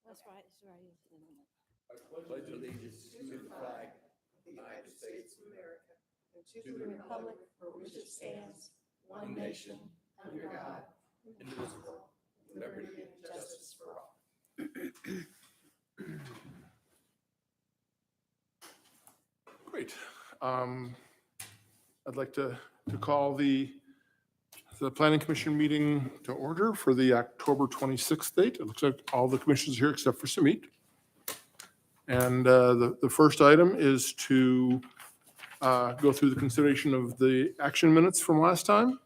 That's right, it's right into the moment. I pledge allegiance to the flag of the United States of America and to the republic for which it stands, one nation, under God, indivisible, with liberty and justice for all. Great. I'd like to call the Planning Commission meeting to order for the October 26th date. It looks like all the commissioners are here except for Samit. And the first item is to go through the consideration of the action minutes from last time.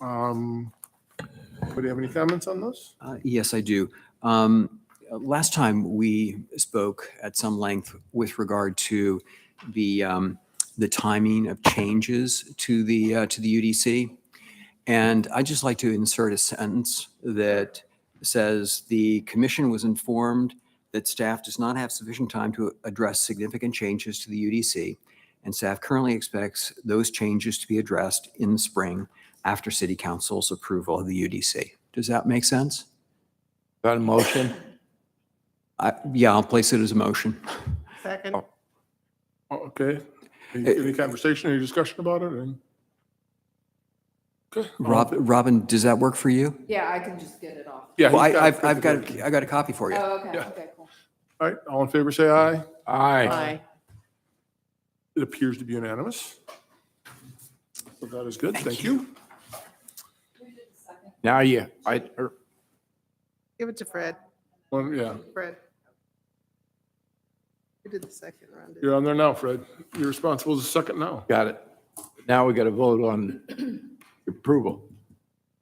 Anybody have any comments on those? Yes, I do. Last time we spoke at some length with regard to the timing of changes to the UDC. And I'd just like to insert a sentence that says the commission was informed that staff does not have sufficient time to address significant changes to the UDC, and staff currently expects those changes to be addressed in the spring after City Council's approval of the UDC. Does that make sense? Got a motion? Yeah, I'll place it as a motion. Second. Oh, okay. Any conversation, any discussion about it? Okay. Robin, does that work for you? Yeah, I can just get it off. Yeah. Well, he's got it. I've got a copy for you. Oh, okay, Yeah. okay, cool. All right, all in favor, say aye. Aye. It appears to be unanimous. So that is good, thank you. Now, yeah, Give it to Fred. Well, yeah, Fred. We did the second round. you're on there now, Fred. You're responsible as a second now. got it. Now we got to vote on approval.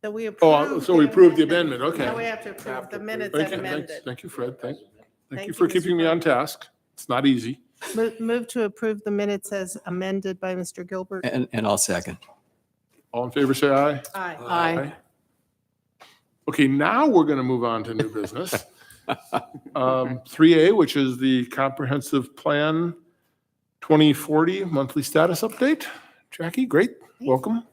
So we Oh, approved. so we approved the amendment, okay. Now we have to approve the minutes Thank as you, amended. thank you, Fred. Thank Thank you you, for Mr. keeping me Fred. on task. It's not easy. Move to approve the minutes as amended by Mr. Gilbert. And I'll second. All in favor, say aye. Aye. Okay, now we're going to move on to new business. 3A, which is the Comprehensive Plan 2040 Monthly Status Update. Jackie, great, welcome.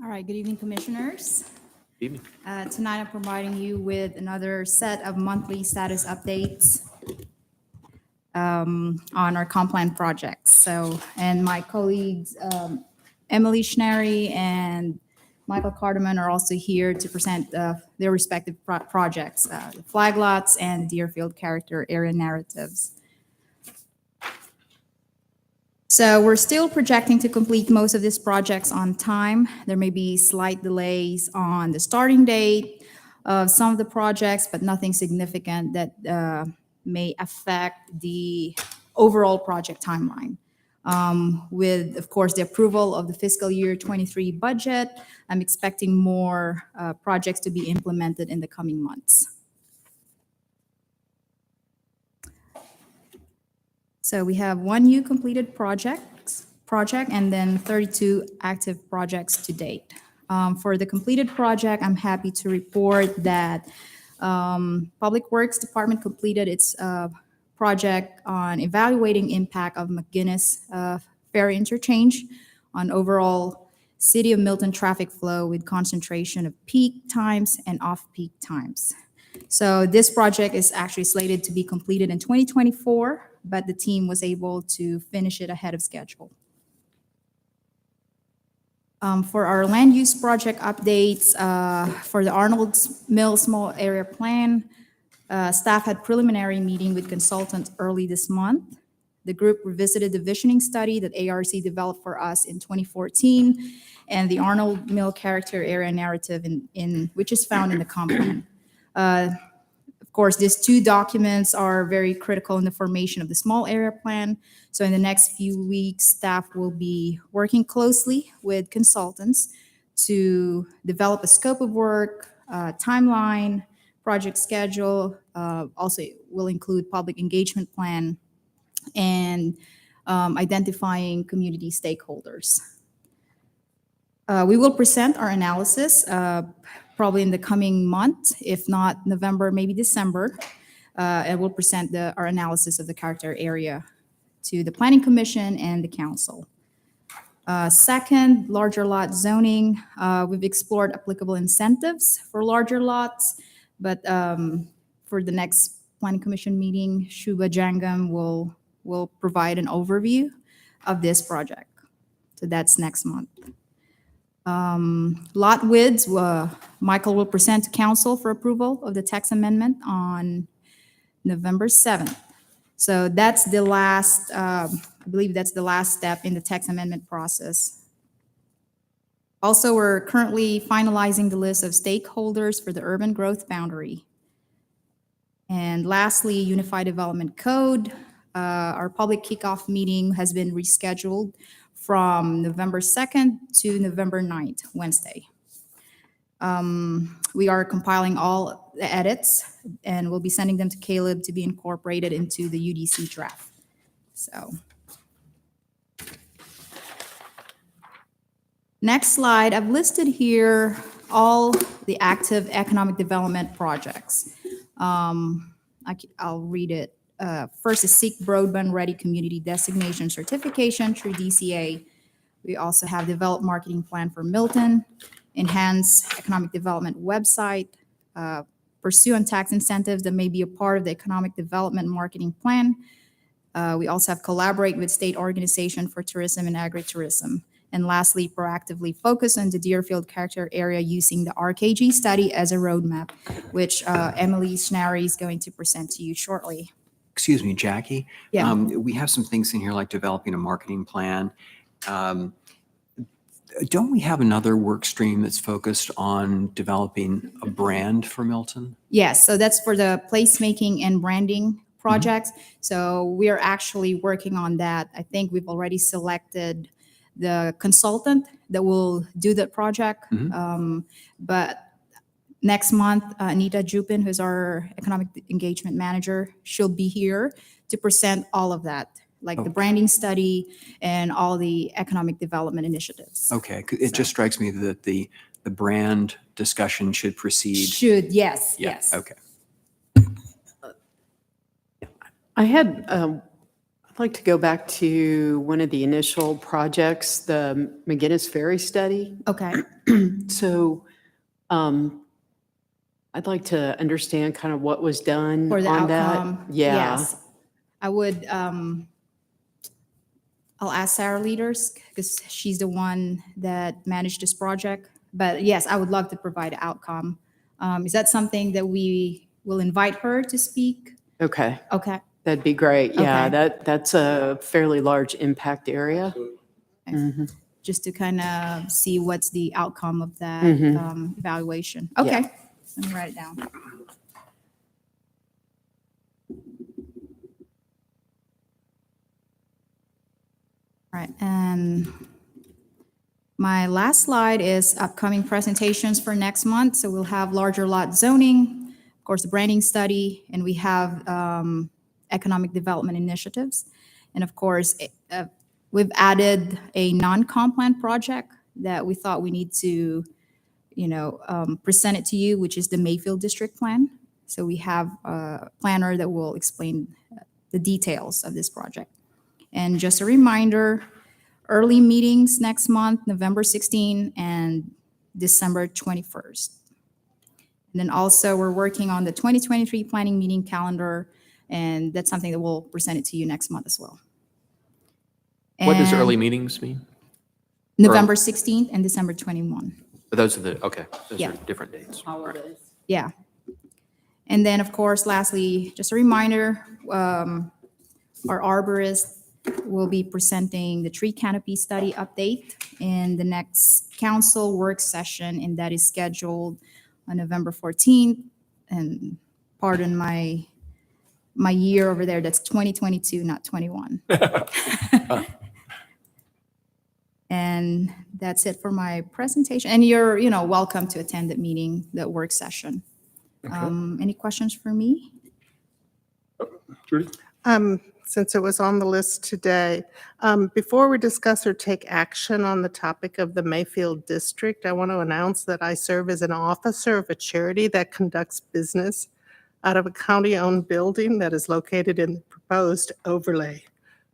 All right, good evening, Commissioners. Evening. Tonight, I'm providing you with another set of monthly status updates on our comp plan projects. So, and my colleagues, Emily Schnary and Michael Cardamon are also here to present their respective projects, the flag lots and Deerfield character area narratives. So we're still projecting to complete most of these projects on time. There may be slight delays on the starting date of some of the projects, but nothing significant that may affect the overall project timeline. With, of course, the approval of the fiscal year 23 budget, I'm expecting more projects to be implemented in the coming months. So we have one new completed project and then 32 active projects to date. For the completed project, I'm happy to report that Public Works Department completed its project on evaluating impact of McGuinness Ferry Interchange on overall City of Milton traffic flow with concentration of peak times and off-peak times. So this project is actually slated to be completed in 2024, but the team was able to finish it ahead of schedule. For our land use project updates, for the Arnold Mill Small Area Plan, staff had preliminary meeting with consultants early this month. The group revisited the visioning study that ARC developed for us in 2014 and the Arnold Mill character area narrative which is found in the comp plan. Of course, these two documents are very critical in the formation of the small area plan. So in the next few weeks, staff will be working closely with consultants to develop a scope of work, timeline, project schedule. Also, it will include public engagement plan and identifying community stakeholders. We will present our analysis probably in the coming month, if not November, maybe December. and we'll present our analysis of the character area to the Planning Commission and the council. Second, larger lot zoning. We've explored applicable incentives for larger lots, but for the next Planning Commission meeting, Shubha Jangam will provide an overview of this project. So that's next month. Lot widths, Michael will present to council for approval of the text amendment on November 7th. So that's the last, I believe that's the last step in the text amendment process. Also, we're currently finalizing the list of stakeholders for the urban growth boundary. And lastly, Unified Development Code. Our public kickoff meeting has been rescheduled from November 2nd to November 9th, Wednesday. We are compiling all the edits and we'll be sending them to Caleb to be incorporated into the UDC draft. So. Next slide, I've listed here all the active economic development projects. I'll read it. First is Seek Broadband Ready Community Designation Certification through DCA. We also have Develop Marketing Plan for Milton, Enhance Economic Development Website, Pursue on Tax Incentives that may be a part of the Economic Development Marketing Plan. We also have Collaborate with State Organization for Tourism and Agritourism. And lastly, proactively focus on the Deerfield character area using the RKG study as a roadmap, which Emily Schnary is going to present to you shortly. Excuse me, Jackie. Yeah. We have some things in here like developing a marketing plan. Don't we have another work stream that's focused on developing a brand for Milton? Yes, so that's for the placemaking and branding projects. So we are actually working on that. I think we've already selected the consultant that will do that project. But next month, Anita Jupin, who's our economic engagement manager, she'll be here to present all of that, like the branding study and all the economic development initiatives. Okay, it just strikes me that the brand discussion should proceed. Should, yes, Yeah, yes. okay. I'd like to go back to one of the initial projects, the McGinnis Ferry study. Okay, So I'd like to understand kind of what was done for the on outcome. that. Yeah. Yes. I would, I'll ask Sarah Leaders because she's the one that managed this project. But yes, I would love to provide an outcome. Is that something that we will invite her to speak? Okay, Okay. that'd be great. Yeah, Okay. that's a fairly large impact area. Mhm. Just to kind of see what's the outcome of that Mhm. evaluation. Yeah. Okay, let me write it down. Right, and my last slide is upcoming presentations for next month. So we'll have larger lot zoning, of course, the branding study, and we have economic development initiatives. And of course, we've added a non-comp plan project that we thought we need to, present it to you, which is the Mayfield District Plan. So we have a planner that will explain the details of this project. And just a reminder, early meetings next month, November 16 and December 21st. And then also we're working on the 2023 planning meeting calendar, and that's something that we'll present it to you next month as well. What does And early meetings mean? November 16th and December 21. Those are those Yeah. are different dates. Yeah. And then, of course, lastly, just a reminder, our arborist will be presenting the tree canopy study update in the next council work session, and that is scheduled on November 14th. And pardon my year over there, that's 2022, not 21. And that's it for my presentation. And you're, welcome to attend that meeting, that work session. Any questions for me? Judy? Since it was on the list today, before we discuss or take action on the topic of the Mayfield District, I want to announce that I serve as an officer of a charity that conducts business out of a county-owned building that is located in the proposed overlay.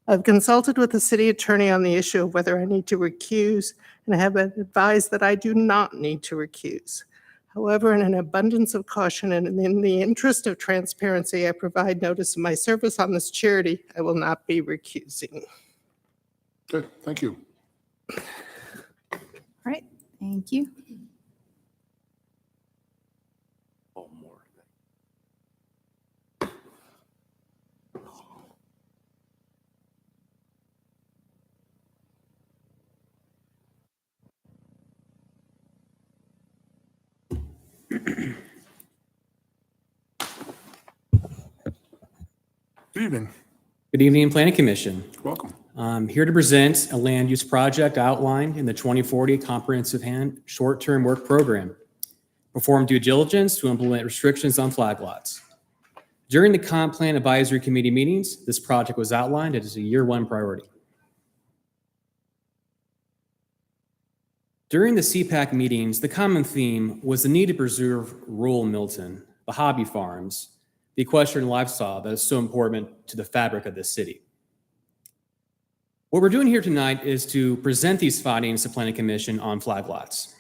I've consulted with the city attorney on the issue of whether I need to recuse and have been advised that I do not need to recuse. However, in an abundance of caution and in the interest of transparency, I provide notice of my service on this charity. I will not be recusing. Good, thank you. All right, thank you. One more. Good evening, Good evening, Planning Commission. welcome. I'm here to present a land use project outlined in the 2040 Comprehensive Short-Term Work Program. Perform due diligence to implement restrictions on flag lots. During the Comp Plan Advisory Committee meetings, this project was outlined as a year one priority. During the CPAC meetings, the common theme was the need to preserve rural Milton, the hobby farms, the equestrian livestock that is so important to the fabric of this city. What we're doing here tonight is to present these findings to Planning Commission on flag lots.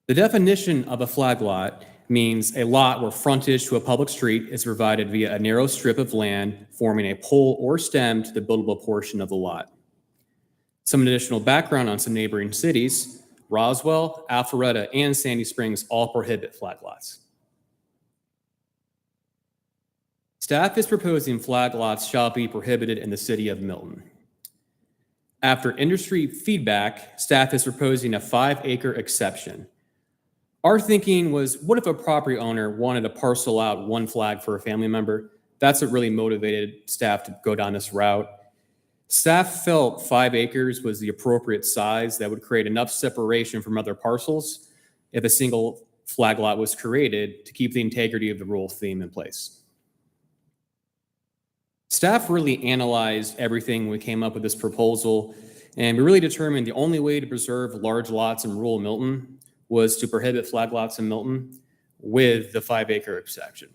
The definition of a flag lot means a lot where frontage to a public street is provided via a narrow strip of land forming a pole or stem to the buildable portion of the lot. Some additional background on some neighboring cities: Roswell, Alpharetta, and Sandy Springs all prohibit flag lots. Staff is proposing flag lots shall be prohibited in the city of Milton. After industry feedback, staff is proposing a 5-acre exception. Our thinking was, what if a property owner wanted to parcel out one flag for a family member? That's what really motivated staff to go down this route. Staff felt 5 acres was the appropriate size that would create enough separation from other parcels if a single flag lot was created to keep the integrity of the rural theme in place. Staff really analyzed everything when we came up with this proposal, and we really determined the only way to preserve large lots in rural Milton was to prohibit flag lots in Milton with the 5-acre exception.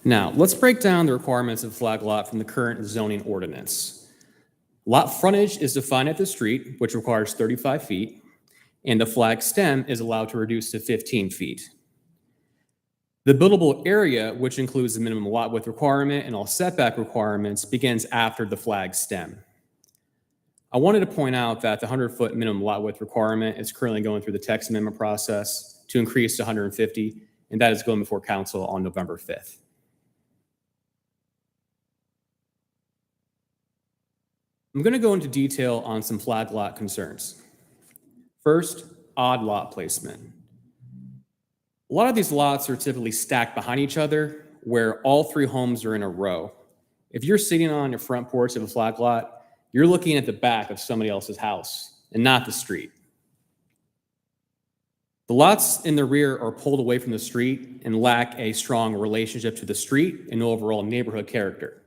Now, let's break down the requirements of flag lot from the current zoning ordinance. Lot frontage is defined at the street, which requires 35 feet, and the flag stem is allowed to reduce to 15 feet. The buildable area, which includes the minimum lot width requirement and all setback requirements, begins after the flag stem. I wanted to point out that the 100-foot minimum lot width requirement is currently going through the text amendment process to increase to 150, and that is going before council on November 5th. I'm going to go into detail on some flag lot concerns. First, odd lot placement. A lot of these lots are typically stacked behind each other where all 3 homes are in a row. If you're sitting on your front porch of a flag lot, you're looking at the back of somebody else's house and not the street. The lots in the rear are pulled away from the street and lack a strong relationship to the street and overall neighborhood character.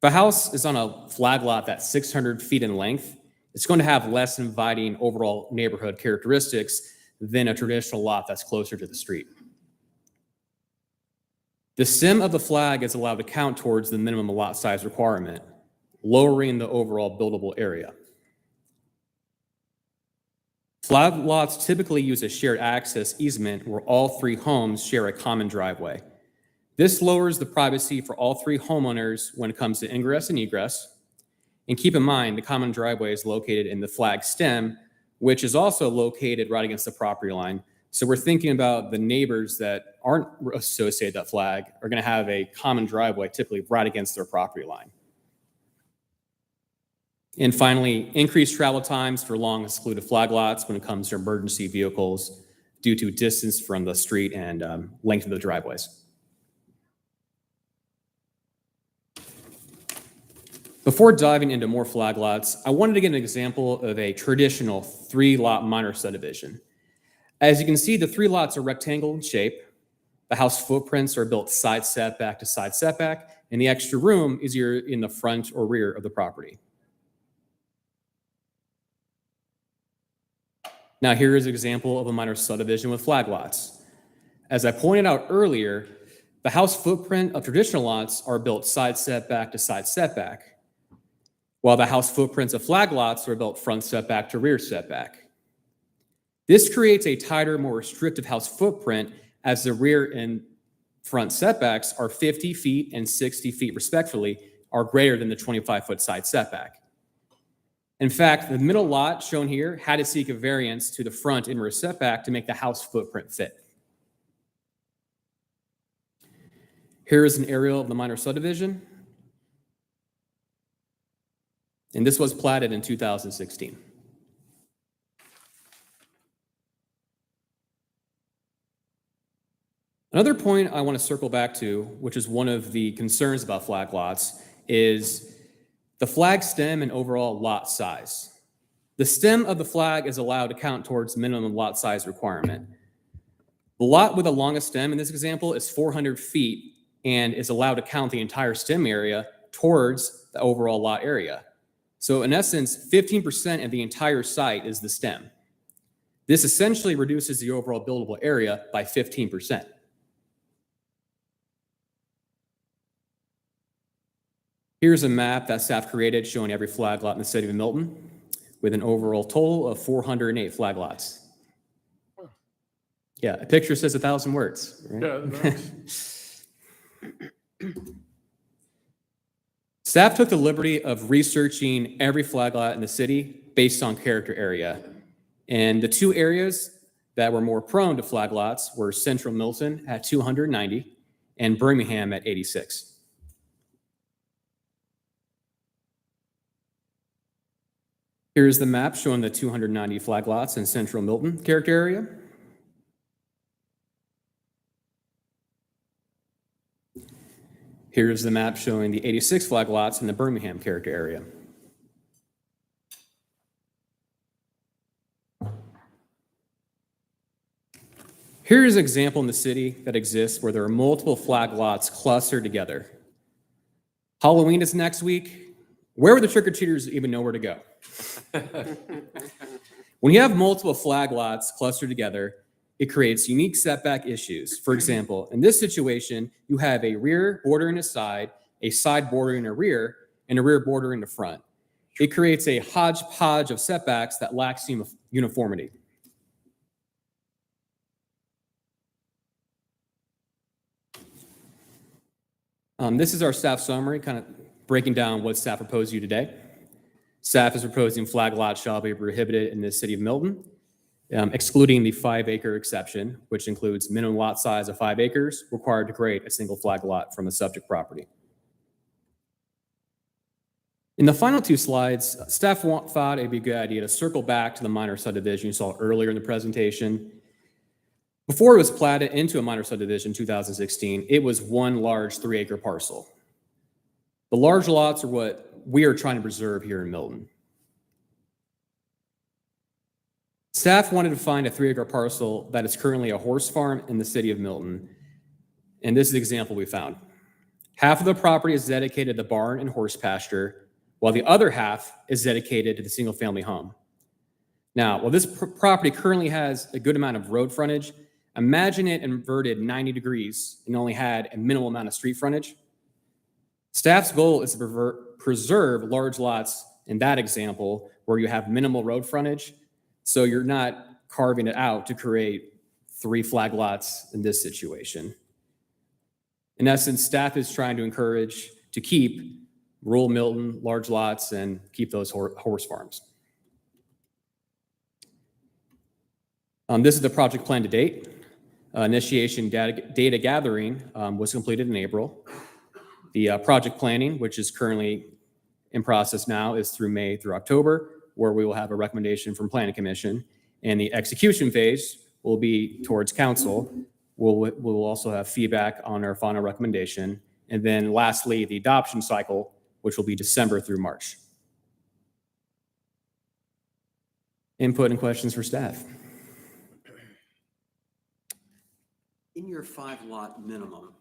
If a house is on a flag lot that's 600 feet in length, it's going to have less inviting overall neighborhood characteristics than a traditional lot that's closer to the street. The stem of the flag is allowed to count towards the minimum lot size requirement, lowering the overall buildable area. Flag lots typically use a shared access easement where all 3 homes share a common driveway. This lowers the privacy for all 3 homeowners when it comes to ingress and egress. And keep in mind, the common driveway is located in the flag stem, which is also located right against the property line. So we're thinking about the neighbors that aren't associated with that flag are going to have a common driveway typically right against their property line. And finally, increased travel times for long excluded flag lots when it comes to emergency vehicles due to distance from the street and length of the driveways. Before diving into more flag lots, I wanted to give an example of a traditional 3-lot minor subdivision. As you can see, the 3 lots are rectangle in shape. The house footprints are built side setback to side setback, and the extra room is either in the front or rear of the property. Now, here is an example of a minor subdivision with flag lots. As I pointed out earlier, the house footprint of traditional lots are built side setback to side setback, while the house footprints of flag lots are built front setback to rear setback. This creates a tighter, more restrictive house footprint as the rear and front setbacks are 50 feet and 60 feet respectively, are greater than the 25-foot side setback. In fact, the middle lot shown here had to seek a variance to the front and rear setback to make the house footprint fit. Here is an aerial of the minor subdivision. And this was platted in 2016. Another point I want to circle back to, which is one of the concerns about flag lots, is the flag stem and overall lot size. The stem of the flag is allowed to count towards minimum lot size requirement. The lot with the longest stem in this example is 400 feet and is allowed to count the entire stem area towards the overall lot area. So in essence, 15% of the entire site is the stem. This essentially reduces the overall buildable area by 15%. Here's a map that staff created showing every flag lot in the city of Milton with an overall total of 408 flag lots. Yeah, a picture says 1,000 words. Right? Yeah, nice. Staff took the liberty of researching every flag lot in the city based on character area. And the two areas that were more prone to flag lots were Central Milton at 290 and Birmingham at 86. Here's the map showing the 290 flag lots in Central Milton character area. Here's the map showing the 86 flag lots in the Birmingham character area. Here's an example in the city that exists where there are multiple flag lots clustered together. Halloween is next week. Where would the trick-or-treaters even know where to go? When you have multiple flag lots clustered together, it creates unique setback issues. For example, in this situation, you have a rear bordering a side bordering a rear, and a rear bordering the front. It creates a hodgepodge of setbacks that lacks uniformity. This is our staff summary, kind of breaking down what staff proposed you today. Staff is proposing flag lots shall be prohibited in the city of Milton, excluding the 5-acre exception, which includes minimum lot size of 5 acres required to create a single flag lot from the subject property. In the final two slides, staff thought it'd be a good idea to circle back to the minor subdivision you saw earlier in the presentation. Before it was platted into a minor subdivision in 2016, it was one large 3-acre parcel. The large lots are what we are trying to preserve here in Milton. Staff wanted to find a 3-acre parcel that is currently a horse farm in the city of Milton. And this is the example we found. Half of the property is dedicated to the barn and horse pasture, while the other half is dedicated to the single-family home. Now, while this property currently has a good amount of road frontage, imagine it inverted 90 degrees and only had a minimal amount of street frontage. Staff's goal is to preserve large lots in that example where you have minimal road frontage, so you're not carving it out to create 3 flag lots in this situation. In essence, staff is trying to encourage to keep rural Milton, large lots, and keep those horse farms. This is the project plan to date. Initiation data gathering was completed in April. The project planning, which is currently in process now, is through May through October, where we will have a recommendation from Planning Commission. And the execution phase will be towards council. We'll also have feedback on our final recommendation. And then lastly, the adoption cycle, which will be December through March. Input and questions for staff. In your 5-lot minimum,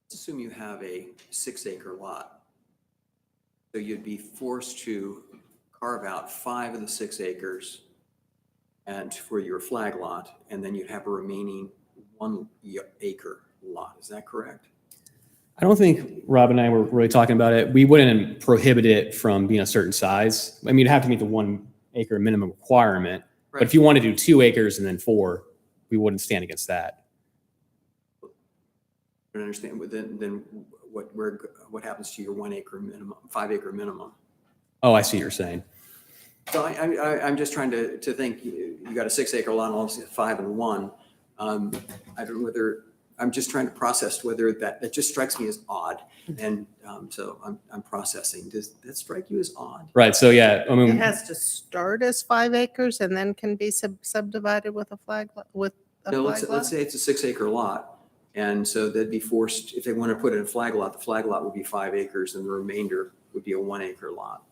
let's assume you have a 6-acre lot. So you'd be forced to carve out 5 of the 6 acres and for your flag lot, and then you'd have a remaining 1 acre lot. Is that correct? I don't think Rob and I were really talking about it. We wouldn't prohibit it from being a certain size. I mean, you'd have to meet the 1 acre minimum requirement. But if you want to do 2 acres and then 4, we wouldn't stand against that. I don't understand. But then what happens to your 1 acre minimum, 5 acre minimum? Oh, I see what you're saying. So I'm just trying to think. You got a 6 acre lot, and obviously 5 and 1. I don't know whether. I'm just trying to process whether that just strikes me as odd, and so I'm processing. Does that strike you as odd? Right. So yeah, I It mean, has to start as 5 acres and then can be subdivided with a flag, with a No, flag let's lot? say it's a 6 acre lot, and so they'd be forced, if they want to put in a flag lot, the flag lot would be 5 acres, and the remainder would be a 1 acre lot.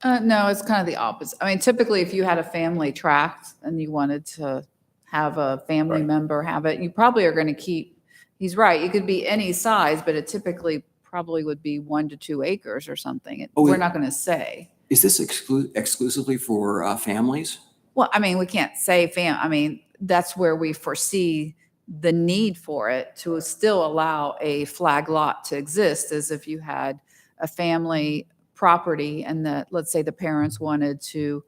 No, it's kind of the opposite. I mean, typically, if you had a family tract and you wanted to have a family Right. member have it, you probably are going to keep, he's right, it could be any size, but it typically probably would be 1 to 2 acres or something. Oh, We're yeah. not going to say. Is this exclusively for families? Well, I mean, we can't say I mean, that's where we foresee the need for it to still allow a flag lot to exist, as if you had a family property and that, let's say the parents wanted to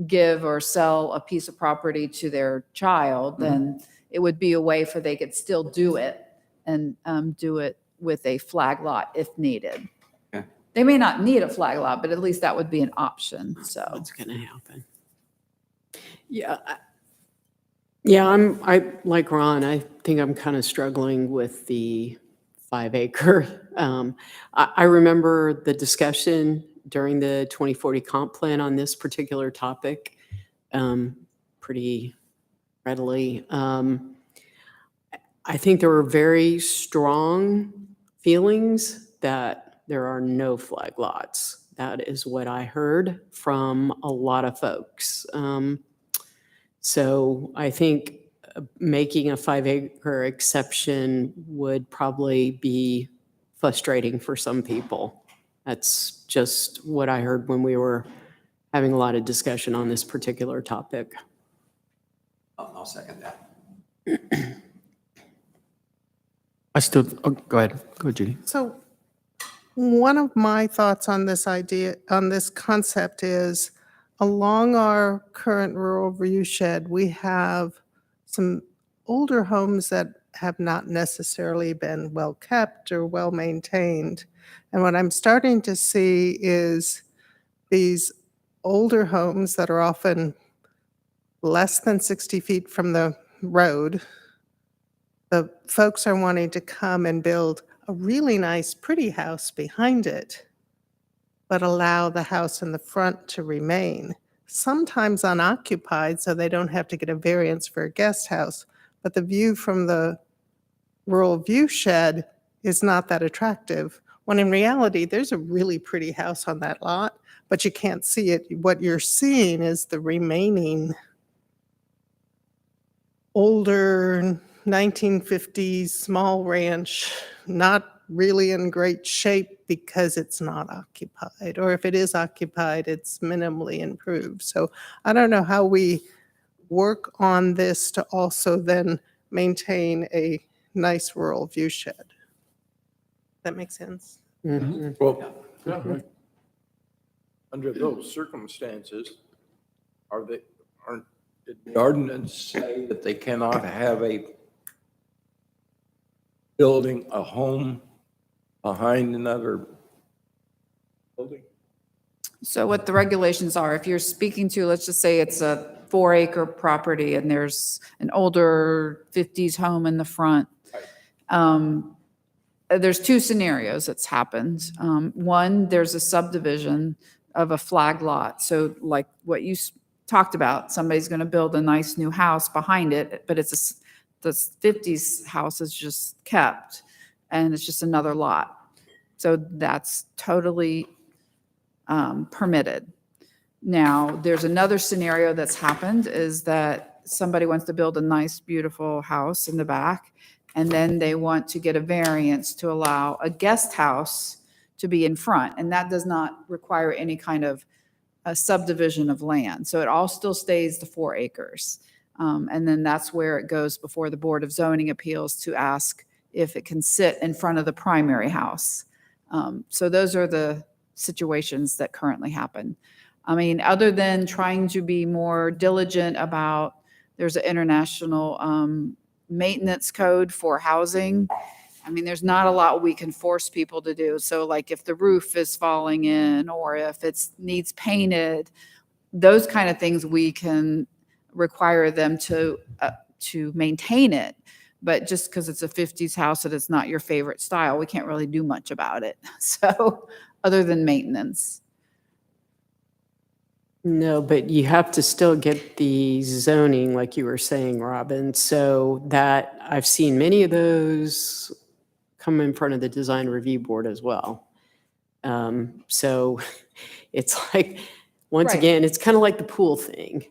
give or sell a piece of property to their child, then it would be a way for they could still do it and do it with a flag lot if needed. Okay. They may not need a flag lot, but at least that would be an option, so. What's going to happen? Yeah. Yeah, I like Ron, I think I'm kind of struggling with the 5 acre. I remember the discussion during the 2040 comp plan on this particular topic pretty readily. I think there were very strong feelings that there are no flag lots. That is what I heard from a lot of folks. So I think making a 5 acre exception would probably be frustrating for some people. That's just what I heard when we were having a lot of discussion on this particular topic. I'll second that. Go ahead. Go ahead, Judy. So one of my thoughts on this idea, on this concept is along our current rural viewshed, we have some older homes that have not necessarily been well kept or well maintained. And what I'm starting to see is these older homes that are often less than 60 feet from the road. The folks are wanting to come and build a really nice, pretty house behind it, but allow the house in the front to remain, sometimes unoccupied, so they don't have to get a variance for a guest house. But the view from the rural viewshed is not that attractive, when in reality, there's a really pretty house on that lot, but you can't see it. What you're seeing is the remaining older 1950s small ranch, not really in great shape because it's not occupied, or if it is occupied, it's minimally improved. So I don't know how we work on this to also then maintain a nice rural viewshed. That makes sense? Mhm. Well, yeah, right. Under those circumstances, aren't did the ordinance say that they cannot have a building, a home behind another building? So what the regulations are, if you're speaking to, let's just say it's a 4 acre property and there's an older 50s home in the front. There's 2 scenarios that's happened. One, there's a subdivision of a flag lot. So like what you talked about, somebody's going to build a nice new house behind it, but it's the 50s house is just kept and it's just another lot. So that's totally permitted. Now, there's another scenario that's happened is that somebody wants to build a nice, beautiful house in the back, and then they want to get a variance to allow a guest house to be in front. And that does not require any kind of a subdivision of land. So it all still stays the 4 acres. And then that's where it goes before the Board of Zoning Appeals to ask if it can sit in front of the primary house. So those are the situations that currently happen. I mean, other than trying to be more diligent about, there's an international maintenance code for housing. I mean, there's not a lot we can force people to do. So like if the roof is falling in or if it needs painted, those kind of things we can require them to maintain it. But just because it's a 50s house and it's not your favorite style, we can't really do much about it. So other than maintenance. No, but you have to still get the zoning, like you were saying, Robin. So that I've seen many of those come in front of the design review board as well. So it's like, once Right. again, it's kind of like the pool thing,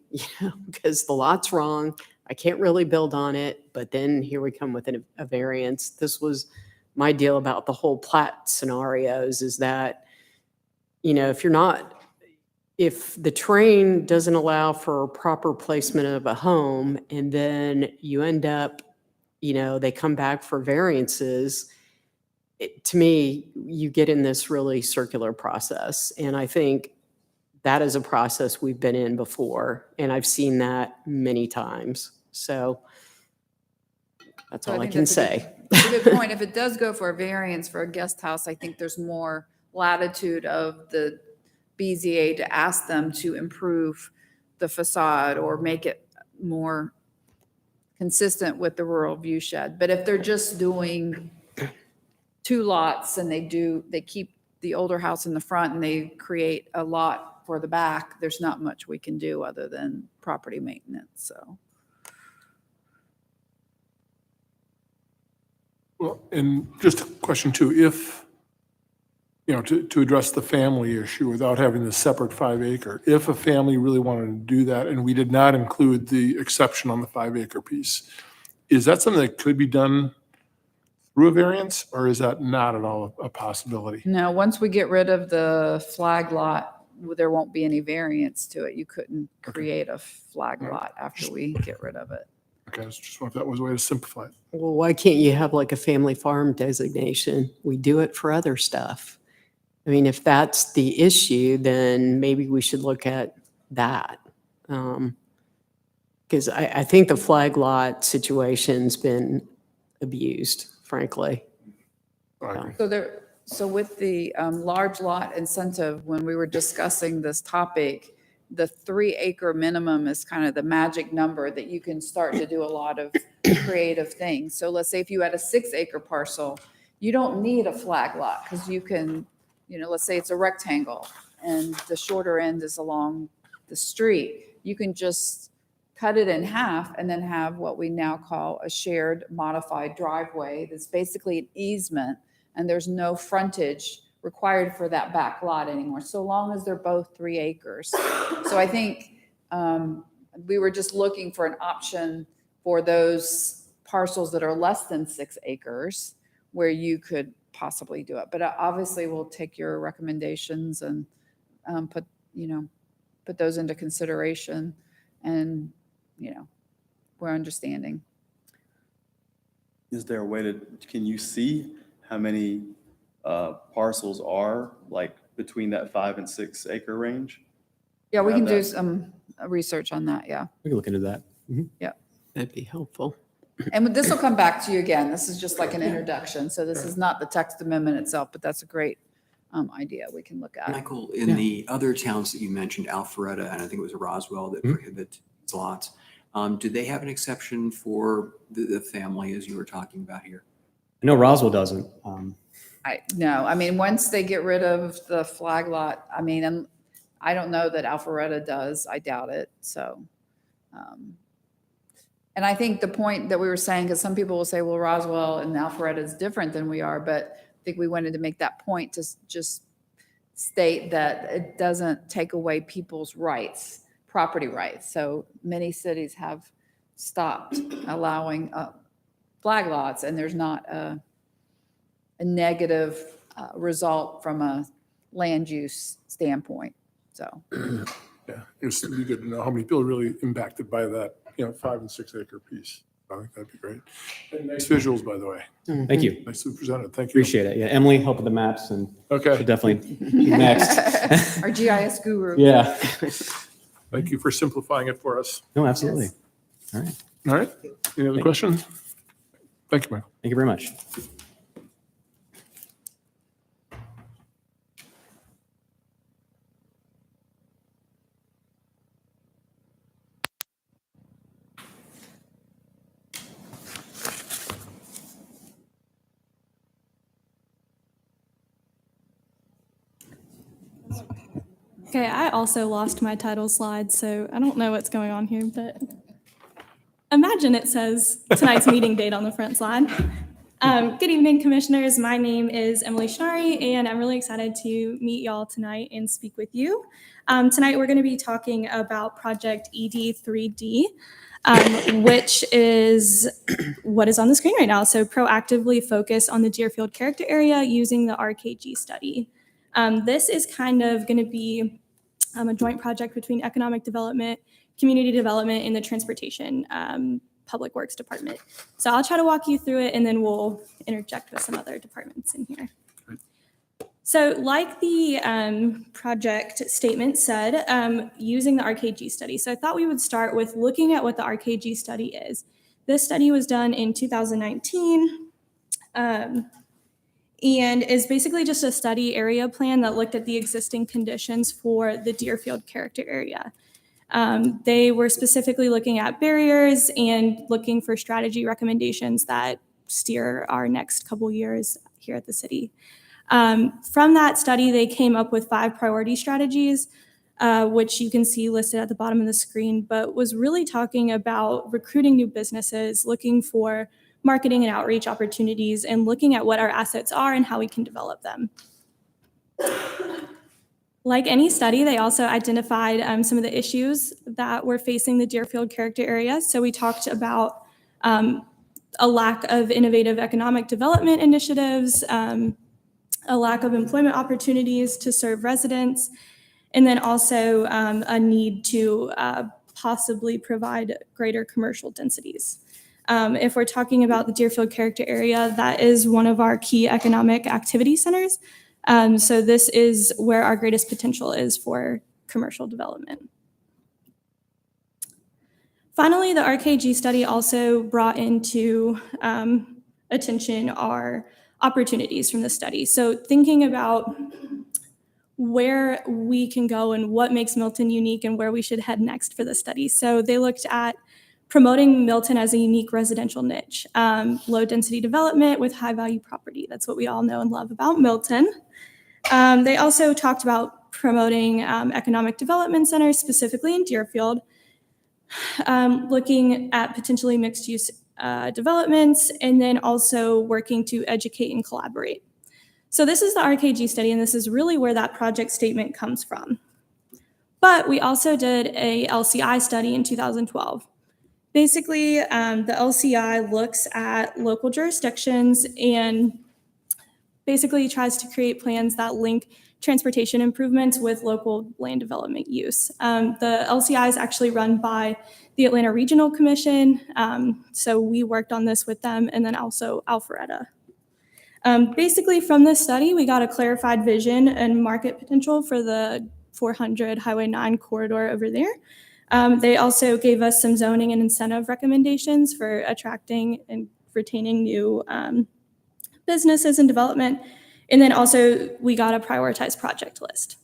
because the lot's wrong. I can't really build on it, but then here we come with a variance. This was my deal about the whole plat scenarios is that, if the terrain doesn't allow for proper placement of a home and then you end up, they come back for variances, to me, you get in this really circular process. And I think that is a process we've been in before, and I've seen that many times. So that's all I think can that's a say. That's a good point. If it does go for a variance for a guest house, I think there's more latitude of the BZA to ask them to improve the facade or make it more consistent with the rural view shed. But if they're just doing 2 lots and they keep the older house in the front and they create a lot for the back, there's not much we can do other than property maintenance, so. Well, and just a question too, if, to address the family issue without having the separate 5 acre, if a family really wanted to do that and we did not include the exception on the 5 acre piece, is that something that could be done through a variance, or is that not at all a possibility? No, once we get rid of the flag lot, there won't be any variance to it. You couldn't create a flag lot after we get rid of it. Okay, I was just wondering if that was a way to simplify it. Well, why can't you have like a family farm designation? We do it for other stuff. I mean, if that's the issue, then maybe we should look at that. Because I think the flag lot situation's been abused, frankly. I agree. So with the large lot incentive, when we were discussing this topic, the 3 acre minimum is kind of the magic number that you can start to do a lot of creative things. So let's say if you had a 6 acre parcel, you don't need a flag lot because you can, let's say it's a rectangle and the shorter end is along the street. You can just cut it in half and then have what we now call a shared modified driveway. That's basically an easement, and there's no frontage required for that back lot anymore, so long as they're both 3 acres. So I think we were just looking for an option for those parcels that are less than 6 acres where you could possibly do it. But obviously we'll take your recommendations and put those into consideration, and we're understanding. Is there a way can you see how many parcels are like between that 5 and 6 acre range? Yeah, we Have can do that. some research on that, yeah. We can look into that. That'd be helpful. And this will come back to you again. This is just like an introduction. So this is not the text amendment itself, but that's a great idea we can look at. Michael, in the other towns that you mentioned, Alpharetta, and I think it was Roswell that prohibit lots, do they have an exception for the family as you were talking about here? I know Roswell doesn't. No, I mean, once they get rid of the flag lot, I mean, and I don't know that Alpharetta does. I doubt it. So, and I think the point that we were saying, because some people will say, well, Roswell and Alpharetta is different than we are, but I think we wanted to make that point to just state that it doesn't take away people's rights, property rights. So many cities have stopped allowing flag lots, and there's not a negative result from a land use standpoint. So, Yeah, it's be good to know how many people are really impacted by that, 5 and 6 acre piece. I think that'd be great. And nice visuals, by the way. Thank you. Nicely presented. Thank you. Appreciate it. Yeah, Emily helped with the maps and Okay. should definitely be next. our GIS guru. Yeah. Thank you for simplifying it for us. No, absolutely. All right. All right. Any other questions? Thank you, Michael. Thank you very much. Okay, I also lost my title slide, so I don't know what's going on here, but imagine it says tonight's meeting date on the front slide. Good evening, commissioners. My name is Emily Schnari, and I'm really excited to meet y'all tonight and speak with you. Tonight, we're going to be talking about Project ED3D, which is what is on the screen right now. So proactively focus on the Deerfield character area using the RKG study. This is kind of going to be a joint project between economic development, community development, and the transportation public works department. So I'll try to walk you through it, and then we'll interject with some other departments in here. So like the project statement said, using the RKG study. So I thought we would start with looking at what the RKG study is. This study was done in 2019. And is basically just a study area plan that looked at the existing conditions for the Deerfield character area. They were specifically looking at barriers and looking for strategy recommendations that steer our next couple years here at the city. From that study, they came up with 5 priority strategies, which you can see listed at the bottom of the screen, but was really talking about recruiting new businesses, looking for marketing and outreach opportunities, and looking at what our assets are and how we can develop them. Like any study, they also identified some of the issues that were facing the Deerfield character area. So we talked about a lack of innovative economic development initiatives, a lack of employment opportunities to serve residents, and then also a need to possibly provide greater commercial densities. If we're talking about the Deerfield character area, that is one of our key economic activity centers. So this is where our greatest potential is for commercial development. Finally, the RKG study also brought into attention our opportunities from the study. So thinking about where we can go and what makes Milton unique and where we should head next for the study. So they looked at promoting Milton as a unique residential niche, low density development with high value property. That's what we all know and love about Milton. They also talked about promoting economic development centers, specifically in Deerfield, looking at potentially mixed use developments, and then also working to educate and collaborate. So this is the RKG study, and this is really where that project statement comes from. But we also did a LCI study in 2012. Basically, the LCI looks at local jurisdictions and basically tries to create plans that link transportation improvements with local land development use. The LCI is actually run by the Atlanta Regional Commission, so we worked on this with them, and then also Alpharetta. Basically, from this study, we got a clarified vision and market potential for the 400 Highway 9 corridor over there. They also gave us some zoning and incentive recommendations for attracting and retaining new businesses and development. And then also we got a prioritized project list.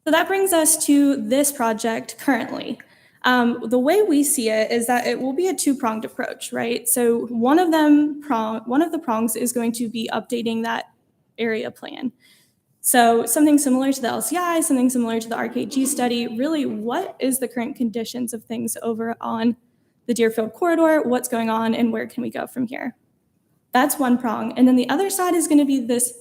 So that brings us to this project currently. The way we see it is that it will be a 2-pronged approach, right? So one of the prongs is going to be updating that area plan. So something similar to the LCI, something similar to the RKG study, really what is the current conditions of things over on the Deerfield corridor, what's going on, and where can we go from here? That's one prong. And then the other side is going to be this,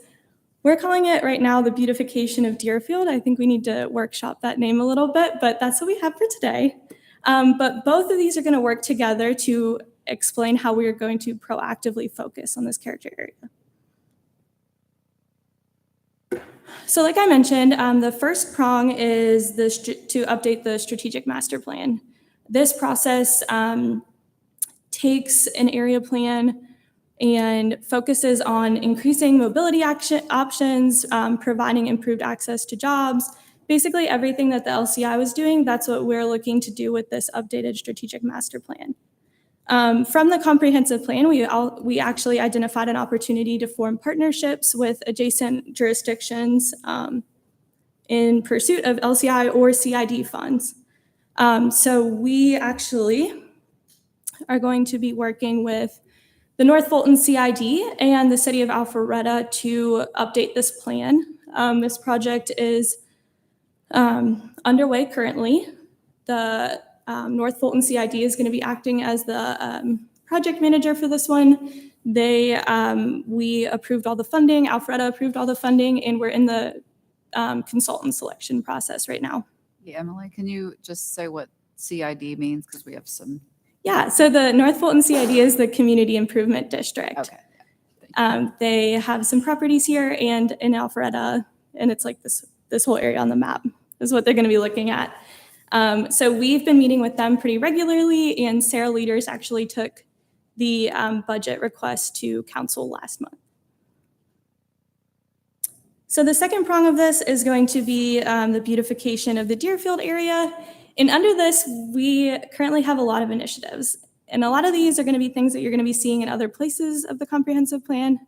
we're calling it right now the beautification of Deerfield. I think we need to workshop that name a little bit, but that's what we have for today. But both of these are going to work together to explain how we are going to proactively focus on this character area. So like I mentioned, the first prong is to update the strategic master plan. This process takes an area plan and focuses on increasing mobility options, providing improved access to jobs, basically everything that the LCI was doing. That's what we're looking to do with this updated strategic master plan. From the comprehensive plan, we actually identified an opportunity to form partnerships with adjacent jurisdictions in pursuit of LCI or CID funds. So we actually are going to be working with the North Fulton CID and the City of Alpharetta to update this plan. This project is underway currently. The North Fulton CID is going to be acting as the project manager for this one. We approved all the funding, Alpharetta approved all the funding, and we're in the consultant selection process right now. Yeah, Emily, can you just say what CID means? Because we have some. Yeah, so the North Fulton CID is the Community Improvement District. Okay. They have some properties here and in Alpharetta, and it's like this whole area on the map is what they're going to be looking at. So we've been meeting with them pretty regularly, and Sarah Leaders actually took the budget request to council last month. So the second prong of this is going to be the beautification of the Deerfield area. And under this, we currently have a lot of initiatives. And a lot of these are going to be things that you're going to be seeing in other places of the comprehensive plan.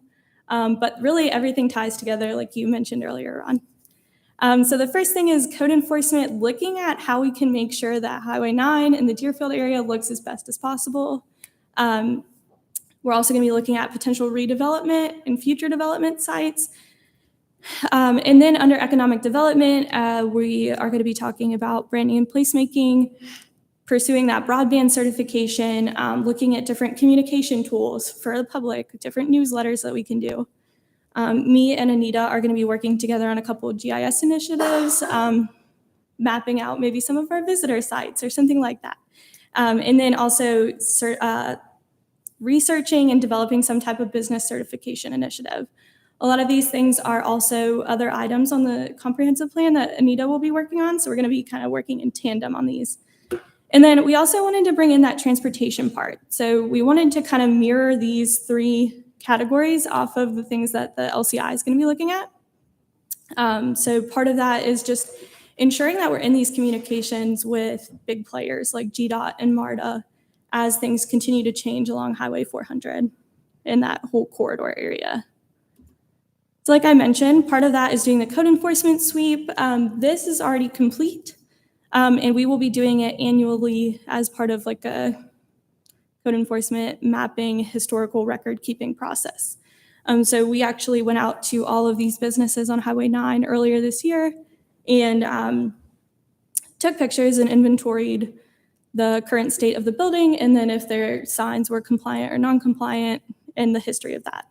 But really everything ties together, like you mentioned earlier on. So the first thing is code enforcement, looking at how we can make sure that Highway 9 in the Deerfield area looks as best as possible. We're also going to be looking at potential redevelopment and future development sites. And then under economic development, we are going to be talking about branding and placemaking, pursuing that broadband certification, looking at different communication tools for the public, different newsletters that we can do. Me and Anita are going to be working together on a couple of GIS initiatives, mapping out maybe some of our visitor sites or something like that. And then also researching and developing some type of business certification initiative. A lot of these things are also other items on the comprehensive plan that Anita will be working on. So we're going to be kind of working in tandem on these. And then we also wanted to bring in that transportation part. So we wanted to kind of mirror these three categories off of the things that the LCI is going to be looking at. So part of that is just ensuring that we're in these communications with big players like GDOT and MARTA as things continue to change along Highway 400 in that whole corridor area. So like I mentioned, part of that is doing the code enforcement sweep. This is already complete, and we will be doing it annually as part of like a code enforcement mapping historical record keeping process. So we actually went out to all of these businesses on Highway 9 earlier this year and took pictures and inventoried the current state of the building, and then if their signs were compliant or non-compliant, and the history of that.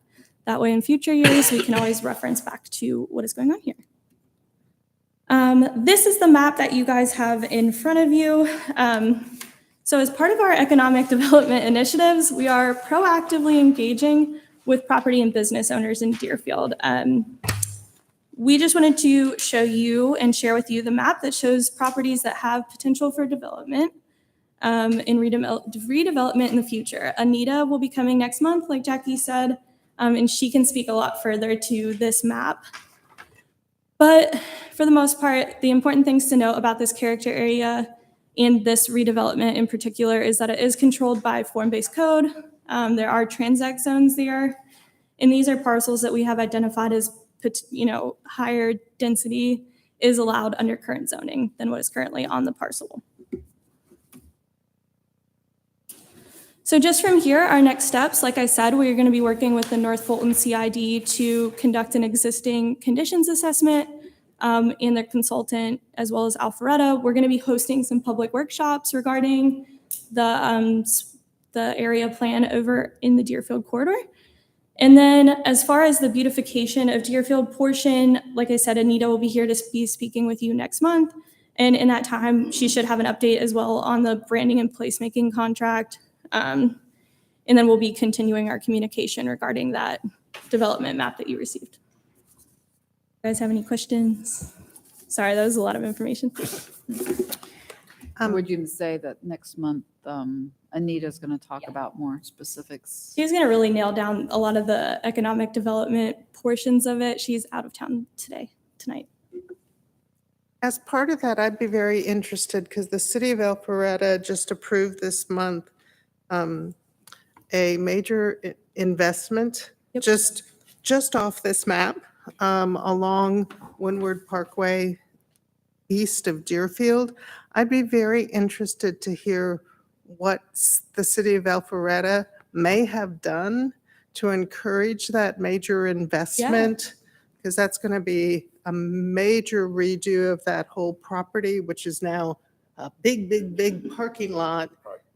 That way in future years, we can always reference back to what is going on here. This is the map that you guys have in front of you. So as part of our economic development initiatives, we are proactively engaging with property and business owners in Deerfield. We just wanted to show you and share with you the map that shows properties that have potential for development and redevelopment in the future. Anita will be coming next month, like Jackie said, and she can speak a lot further to this map. But for the most part, the important things to note about this character area and this redevelopment in particular is that it is controlled by form-based code. There are transact zones there, and these are parcels that we have identified as higher density is allowed under current zoning than what is currently on the parcel. So just from here, our next steps, like I said, we're going to be working with the North Fulton CID to conduct an existing conditions assessment and their consultant, as well as Alpharetta. We're going to be hosting some public workshops regarding the area plan over in the Deerfield corridor. And then as far as the beautification of Deerfield portion, like I said, Anita will be here to be speaking with you next month. And in that time, she should have an update as well on the branding and placemaking contract. And then we'll be continuing our communication regarding that development map that you received. guys have any questions? Sorry, that was a lot of information. Would you say that next month, Anita's going to talk about more specifics? She's going to really nail down a lot of the economic development portions of it. She's out of town tonight. As part of that, I'd be very interested, because the city of Alpharetta just approved this month a major investment Yep. just off this map along Windward Parkway east of Deerfield. I'd be very interested to hear what the city of Alpharetta may have done to encourage that major investment, because that's going to be a major redo of that whole property, which is now a big, big, big parking lot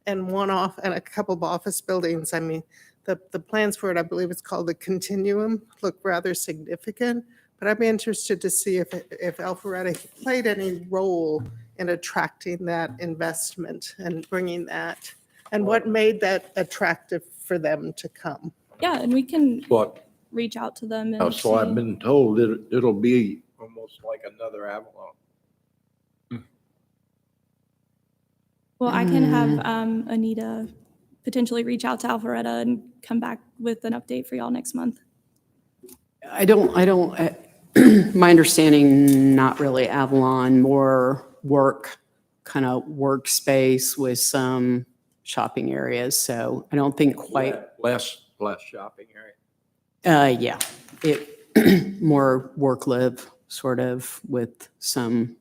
and and a couple of office buildings. I mean, the plans for it, I believe it's called the Continuum, look rather significant. But I'd be interested to see if Alpharetta played any role in attracting that investment and bringing that, and what made that attractive for them to come. Yeah, and we can But reach out to them. And so I've see. been told it'll be almost like another Avalon. Well, I can have Anita potentially reach out to Alpharetta and come back with an update for y'all next month. I don't, my understanding, not really Avalon, more kind of workspace with some shopping areas. So I don't think quite, Less shopping area. yeah, it, more work-live sort of with some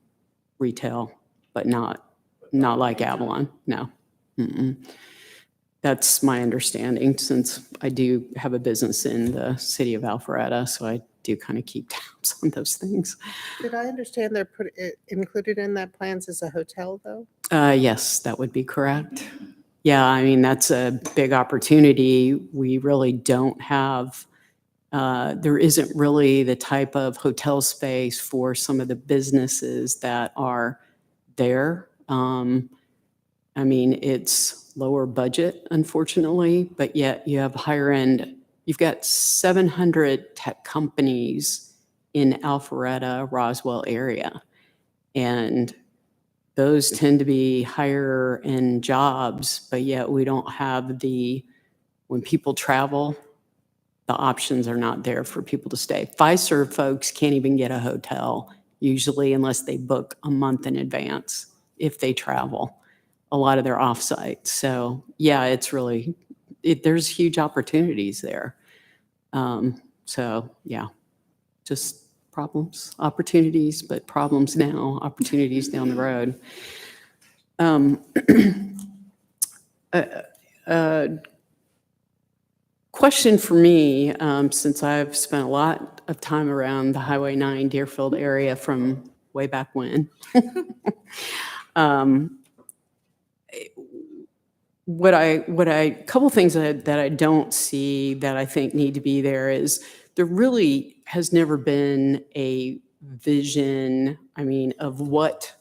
retail, but not like Avalon, no. Mm-mm. That's my understanding, since I do have a business in the city of Alpharetta, so I do kind of keep tabs on those things. Did I understand they're included in that plans as a hotel, though? Yes, that would be correct. Yeah, I mean, that's a big opportunity. We really don't have, there isn't really the type of hotel space for some of the businesses that are there. I mean, it's lower budget, unfortunately, but yet you have higher end. You've got 700 tech companies in Alpharetta, Roswell area. And those tend to be higher end jobs, but yet we don't have when people travel, the options are not there for people to stay. Fiserv folks can't even get a hotel usually unless they book a month in advance if they travel. A lot of their offsite. So yeah, it's really, there's huge opportunities there. So yeah, just problems, opportunities, but problems now, opportunities down the road. Question for me, since I've spent a lot of time around the Highway 9 Deerfield area from way back when. Couple things that I don't see that I think need to be there is there really has never been a vision, I mean, of what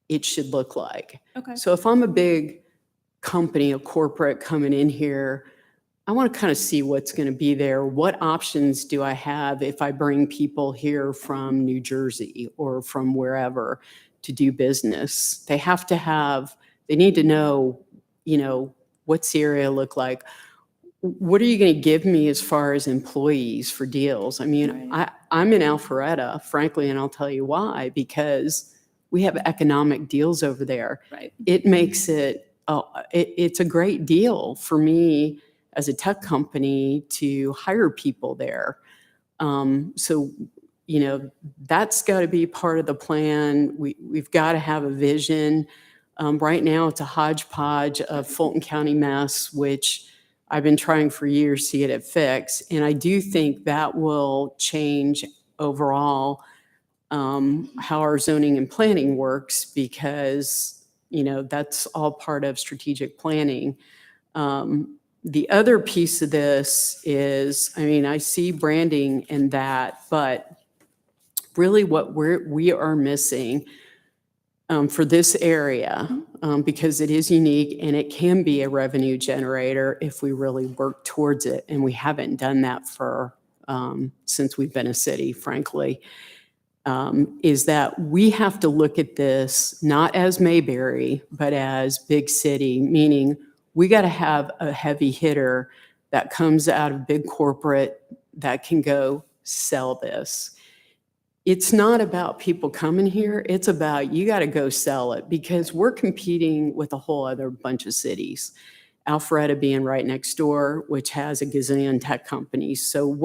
it should look like. Okay. So if I'm a big company, a corporate coming in here, I want to kind of see what's going to be there. What options do I have if I bring people here from New Jersey or from wherever to do business? They need to know, what's the area look like? What are you going to give me as far as employees for deals? I mean, I'm in Alpharetta, frankly, and I'll tell you why, because we have economic deals over there. Right. It makes it's a great deal for me as a tech company to hire people there. So, that's got to be part of the plan. We've got to have a vision. Right now, it's a hodgepodge of Fulton County mess, which I've been trying for years to get it fixed. And I do think that will change overall how our zoning and planning works, because, that's all part of strategic planning. The other piece of this is, I mean, I see branding in that, but really what we are missing for this area, because it is unique and it can be a revenue generator if we really work towards it. And we haven't done that for since we've been a city, frankly, is that we have to look at this not as Mayberry, but as big city, meaning we got to have a heavy hitter that comes out of big corporate that can go sell this. It's not about people coming here. It's about you got to go sell it because we're competing with a whole other bunch of cities. Alpharetta being right next door, which has a gazillion tech companies. So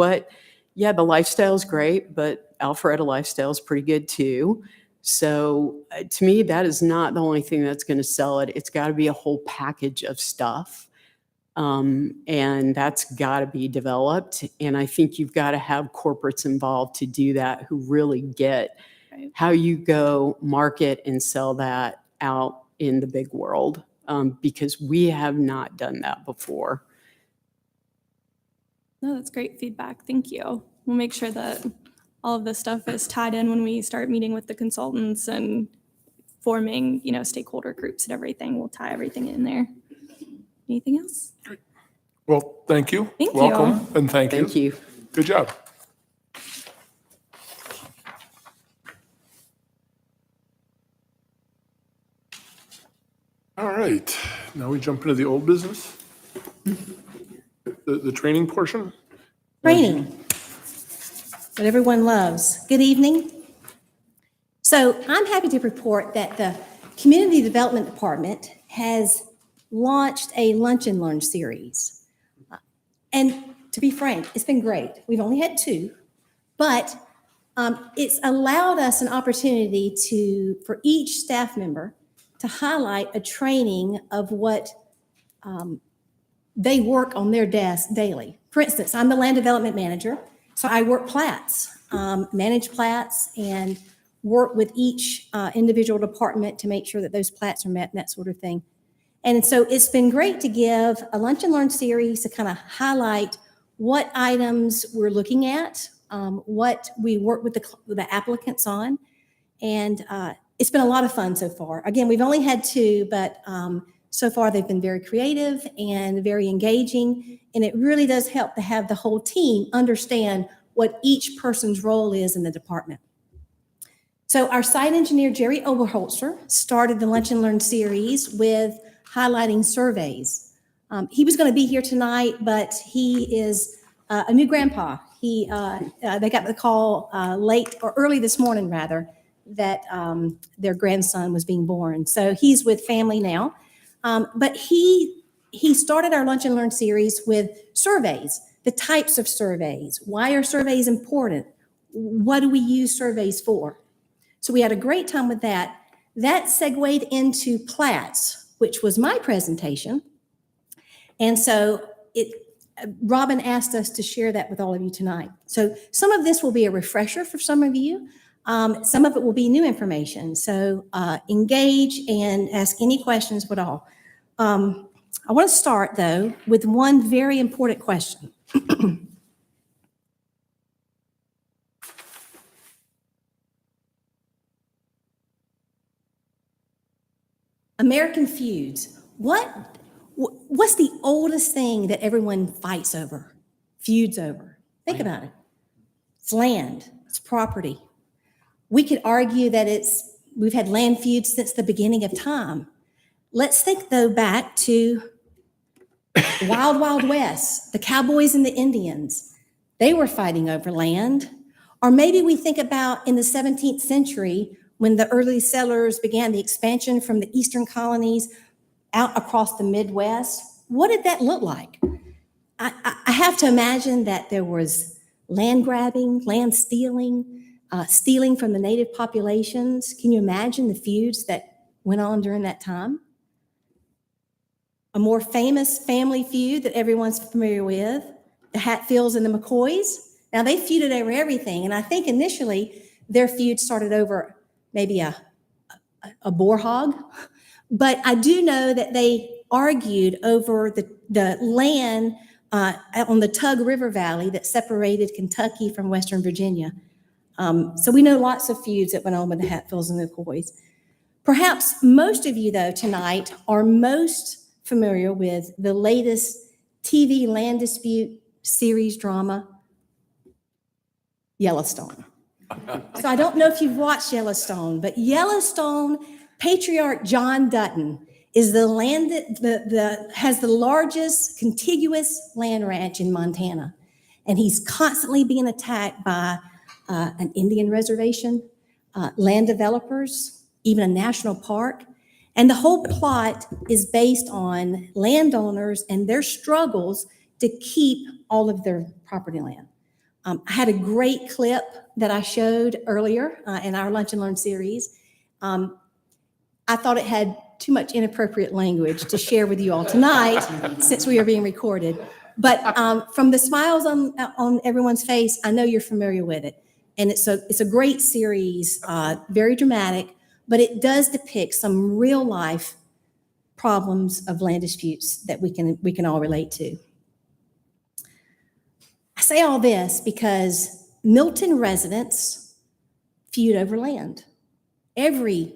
yeah, the lifestyle's great, but Alpharetta lifestyle is pretty good too. So to me, that is not the only thing that's going to sell it. It's got to be a whole package of stuff. And that's got to be developed. And I think you've got to have corporates involved to do that who really get how you go market and sell that out in the big world. Because we have not done that before. No, that's great feedback. Thank you. We'll make sure that all of this stuff is tied in when we start meeting with the consultants and forming, stakeholder groups and everything. We'll tie everything in there. Anything else? Well, thank you. Thank you. Welcome, and thank you. Thank you. Good job. All right, now we jump into the old business. The training portion. Training that everyone loves. Good evening. So I'm happy to report that the Community Development Department has launched a Lunch and Learn series. And to be frank, it's been great. We've only had 2, but it's allowed us an opportunity for each staff member to highlight a training of what they work on their desk daily. For instance, I'm the land development manager, so I work plats, manage plats, and work with each individual department to make sure that those plats are met and that sort of thing. And so it's been great to give a Lunch and Learn series to kind of highlight what items we're looking at, what we work with the applicants on, and it's been a lot of fun so far. Again, we've only had 2, but so far they've been very creative and very engaging, and it really does help to have the whole team understand what each person's role is in the department. So our site engineer, Jerry Oberholzer, started the Lunch and Learn series with highlighting surveys. He was going to be here tonight, but he is a new grandpa. They got the call late or early this morning, rather, that their grandson was being born. So he's with family now. But he started our Lunch and Learn series with surveys, the types of surveys. Why are surveys important? What do we use surveys for? So we had a great time with that. That segued into plats, which was my presentation. And so Robin asked us to share that with all of you tonight. So some of this will be a refresher for some of you. Some of it will be new information. So engage and ask any questions at all. I want to start, though, with one very important question. American feuds. What's the oldest thing that everyone fights over, feuds over? Think about it. It's land, it's property. We could argue that we've had land feuds since the beginning of time. Let's think, though, back to the Wild, Wild West, the cowboys and the Indians. They were fighting over land. Or maybe we think about in the 17th century when the early settlers began the expansion from the eastern colonies out across the Midwest. What did that look like? I have to imagine that there was land grabbing, land stealing, stealing from the native populations. Can you imagine the feuds that went on during that time? A more famous family feud that everyone's familiar with, the Hatfields and the McCoys. Now, they feuded over everything, and I think initially their feud started over maybe a boar hog, but I do know that they argued over the land on the Tug River Valley that separated Kentucky from Western Virginia. So we know lots of feuds that went on with the Hatfields and the McCoys. Perhaps most of you, though, tonight are most familiar with the latest TV land dispute series drama, Yellowstone. So I don't know if you've watched Yellowstone, but Yellowstone, Patriarch John Dutton is the land that has the largest contiguous land ranch in Montana. And he's constantly being attacked by an Indian reservation, land developers, even a national park. And the whole plot is based on landowners and their struggles to keep all of their property land. I had a great clip that I showed earlier in our Lunch and Learn series. I thought it had too much inappropriate language to share with you all tonight since we are being recorded. But from the smiles on everyone's face, I know you're familiar with it. And it's a great series, very dramatic, but it does depict some real life problems of land disputes that we can all relate to. I say all this because Milton residents feud over land. Every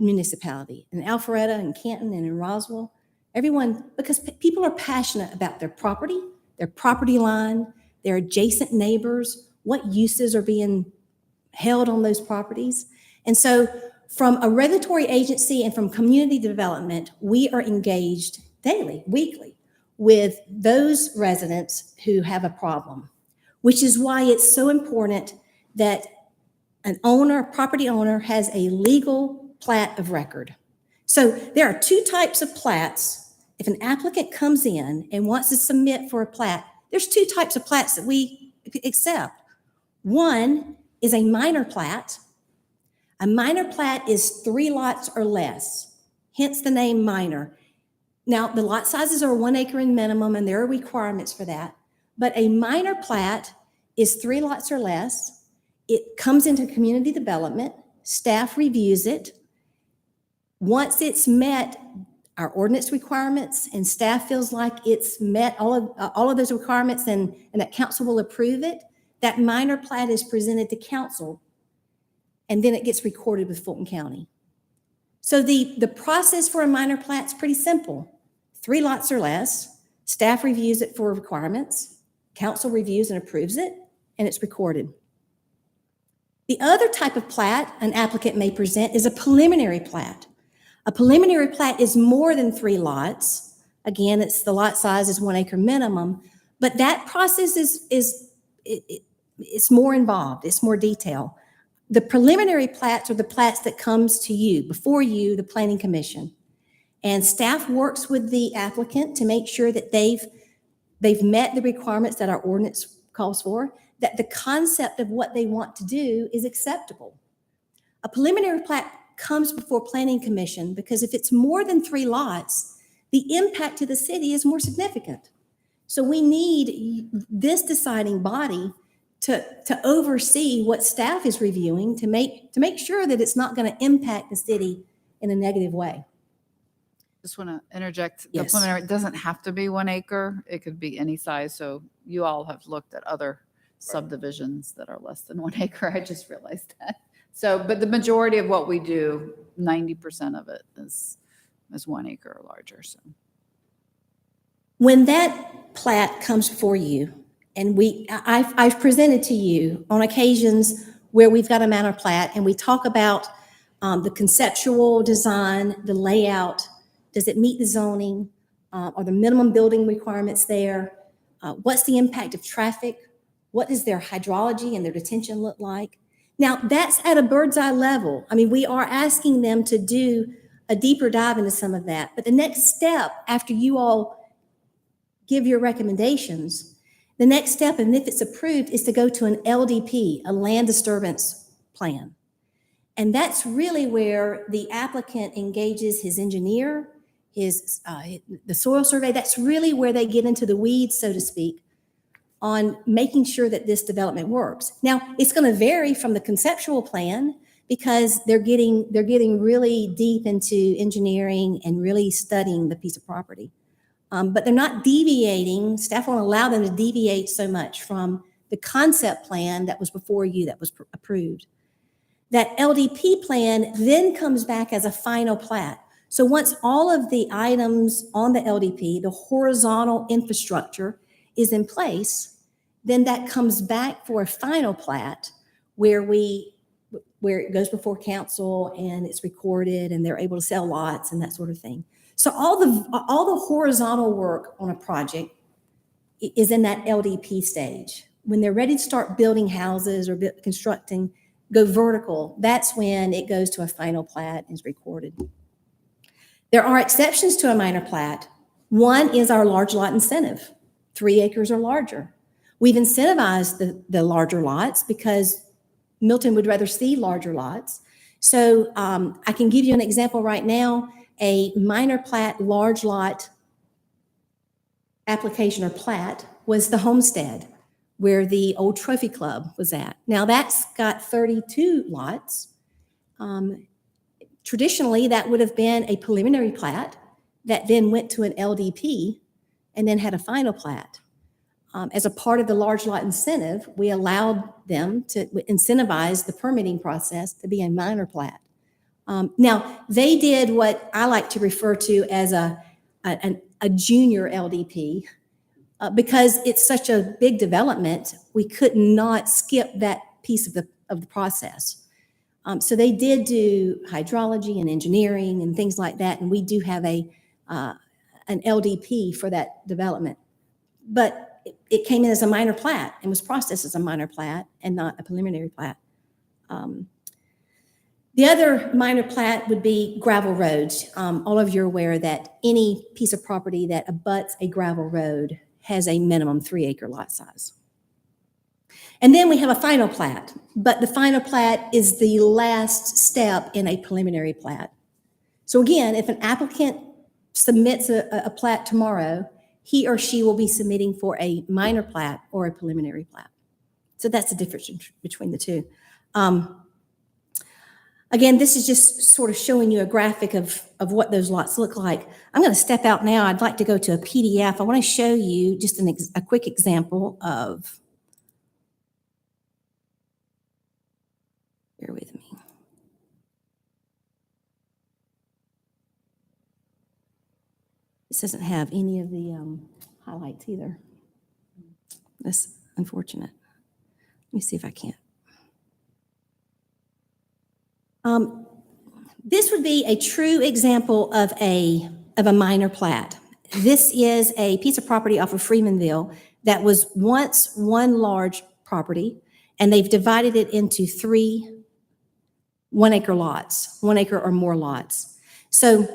municipality in Alpharetta and Canton and in Roswell, everyone, because people are passionate about their property line, their adjacent neighbors, what uses are being held on those properties. And so from a regulatory agency and from community development, we are engaged daily, weekly, with those residents who have a problem, which is why it's so important that a property owner has a legal plat of record. So there are two types of plats. If an applicant comes in and wants to submit for a plat, there's two types of plats that we accept. One is a minor plat. A minor plat is 3 lots or less, hence the name minor. Now, the lot sizes are 1 acre in minimum, and there are requirements for that. But a minor plat is 3 lots or less. It comes into community development. Staff reviews it. Once it's met our ordinance requirements and staff feels like it's met all of those requirements and that council will approve it, that minor plat is presented to council, and then it gets recorded with Fulton County. So the process for a minor plat is pretty simple. 3 lots or less, staff reviews it for requirements, council reviews and approves it, and it's recorded. The other type of plat an applicant may present is a preliminary plat. A preliminary plat is more than 3 lots. Again, it's the lot size is 1 acre minimum, but that process it's more involved, it's more detailed. The preliminary plats are the plats that comes to you, before you, the Planning Commission. And staff works with the applicant to make sure that they've met the requirements that our ordinance calls for, that the concept of what they want to do is acceptable. A preliminary plat comes before Planning Commission because if it's more than 3 lots, the impact to the city is more significant. So we need this deciding body to oversee what staff is reviewing to make sure that it's not going to impact the city in a negative way. Just want to interject. The Yes. preliminary, it doesn't have to be 1 acre. It could be any size. So you all have looked at other subdivisions that are less than 1 acre. I just realized that. So, but the majority of what we do, 90% of it is 1 acre or larger. So When that plat comes before you, and I've presented to you on occasions where we've got a minor plat and we talk about the conceptual design, the layout, does it meet the zoning? Are the minimum building requirements there? What's the impact of traffic? What does their hydrology and their detention look like? Now, that's at a bird's eye level. I mean, we are asking them to do a deeper dive into some of that. But the next step after you all give your recommendations, the next step, and if it's approved, is to go to an LDP, a land disturbance plan. And that's really where the applicant engages his engineer, the soil survey. That's really where they get into the weeds, so to speak, on making sure that this development works. Now, it's going to vary from the conceptual plan because they're getting really deep into engineering and really studying the piece of property. But they're not deviating. Staff won't allow them to deviate so much from the concept plan that was before you, that was approved. That LDP plan then comes back as a final plat. So once all of the items on the LDP, the horizontal infrastructure is in place, Then that comes back for a final plat where it goes before council and it's recorded and they're able to sell lots and that sort of thing. So all the horizontal work on a project is in that LDP stage. When they're ready to start building houses or constructing, go vertical, that's when it goes to a final plat and is recorded. There are exceptions to a minor plat. One is our large lot incentive, 3 acres or larger. We've incentivized the larger lots because Milton would rather see larger lots. So I can give you an example right now. A minor plat, large lot application or plat was the Homestead, where the old Trophy Club was at. Now that's got 32 lots. Traditionally, that would have been a preliminary plat that then went to an LDP and then had a final plat. As a part of the large lot incentive, we allowed them to incentivize the permitting process to be a minor plat. Now, they did what I like to refer to as a junior LDP. Because it's such a big development, we could not skip that piece of the process. So they did do hydrology and engineering and things like that, and we do have an LDP for that development. But it came in as a minor plat and was processed as a minor plat and not a preliminary plat. The other minor plat would be gravel roads. All of you are aware that any piece of property that abuts a gravel road has a minimum 3-acre lot size. And then we have a final plat, but the final plat is the last step in a preliminary plat. So again, if an applicant submits a plat tomorrow, he or she will be submitting for a minor plat or a preliminary plat. So that's the difference between the two. Again, this is just sort of showing you a graphic of what those lots look like. I'm going to step out now. I'd like to go to a PDF. I want to show you just a quick example of, bear with me. This doesn't have any of the highlights either. That's unfortunate. Let me see if I can. This would be a true example of a minor plat. This is a piece of property off of Freemanville that was once one large property, and they've divided it into 3 1-acre lots, 1 acre or more lots. So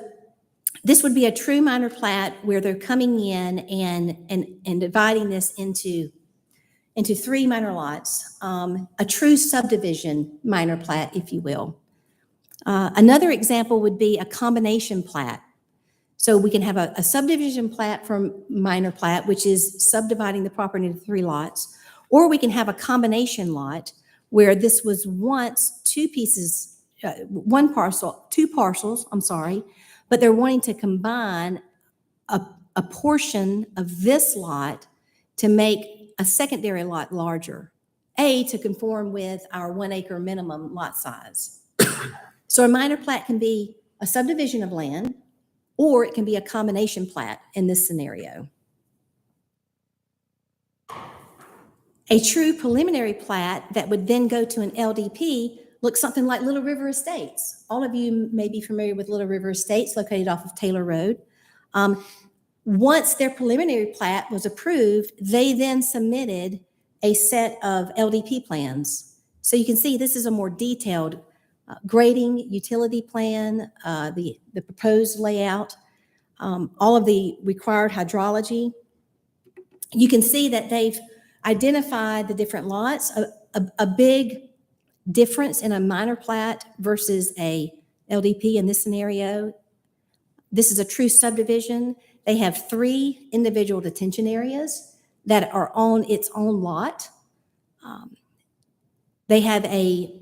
this would be a true minor plat where they're coming in and dividing this into 3 minor lots, a true subdivision minor plat, if you will. Another example would be a combination plat. So we can have a subdivision plat from minor plat, which is subdividing the property into 3 lots, or we can have a combination lot where this was once 2 pieces, 2 parcels, but they're wanting to combine a portion of this lot to make a secondary lot larger, to conform with our 1-acre minimum lot size. So a minor plat can be a subdivision of land, or it can be a combination plat in this scenario. A true preliminary plat that would then go to an LDP looks something like Little River Estates. All of you may be familiar with Little River Estates, located off of Taylor Road. Once their preliminary plat was approved, they then submitted a set of LDP plans. So you can see this is a more detailed grading, utility plan, the proposed layout, all of the required hydrology. You can see that they've identified the different lots. A big difference in a minor plat versus a LDP in this scenario. This is a true subdivision. They have 3 individual detention areas that are on its own lot. They have a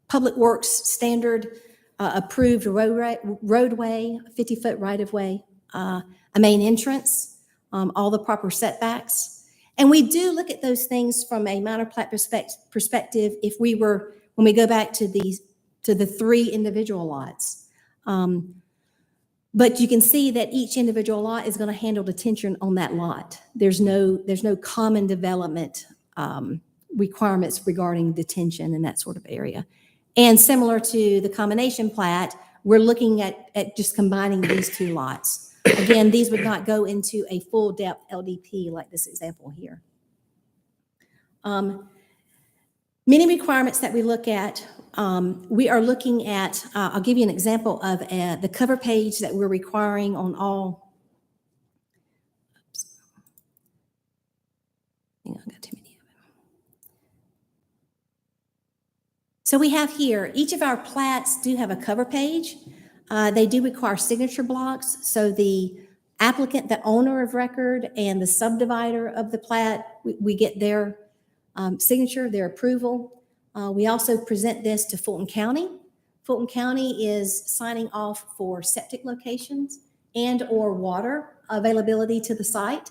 Public Works standard approved roadway, 50-foot right-of-way, a main entrance, all the proper setbacks. And we do look at those things from a minor plat perspective when we go back to the 3 individual lots. But you can see that each individual lot is going to handle detention on that lot. There's no common development requirements regarding detention in that sort of area. And similar to the combination plat, we're looking at just combining these two lots. Again, these would not go into a full depth LDP like this example here. Many requirements that we look at, we are looking at, I'll give you an example of the cover page that we're requiring on all. Oops. Hang on, I got too many of them. So we have here, each of our plats do have a cover page. They do require signature blocks. So the applicant, the owner of record, and the subdivider of the plat, we get their signature, their approval. We also present this to Fulton County. Fulton County is signing off for septic locations and or water availability to the site.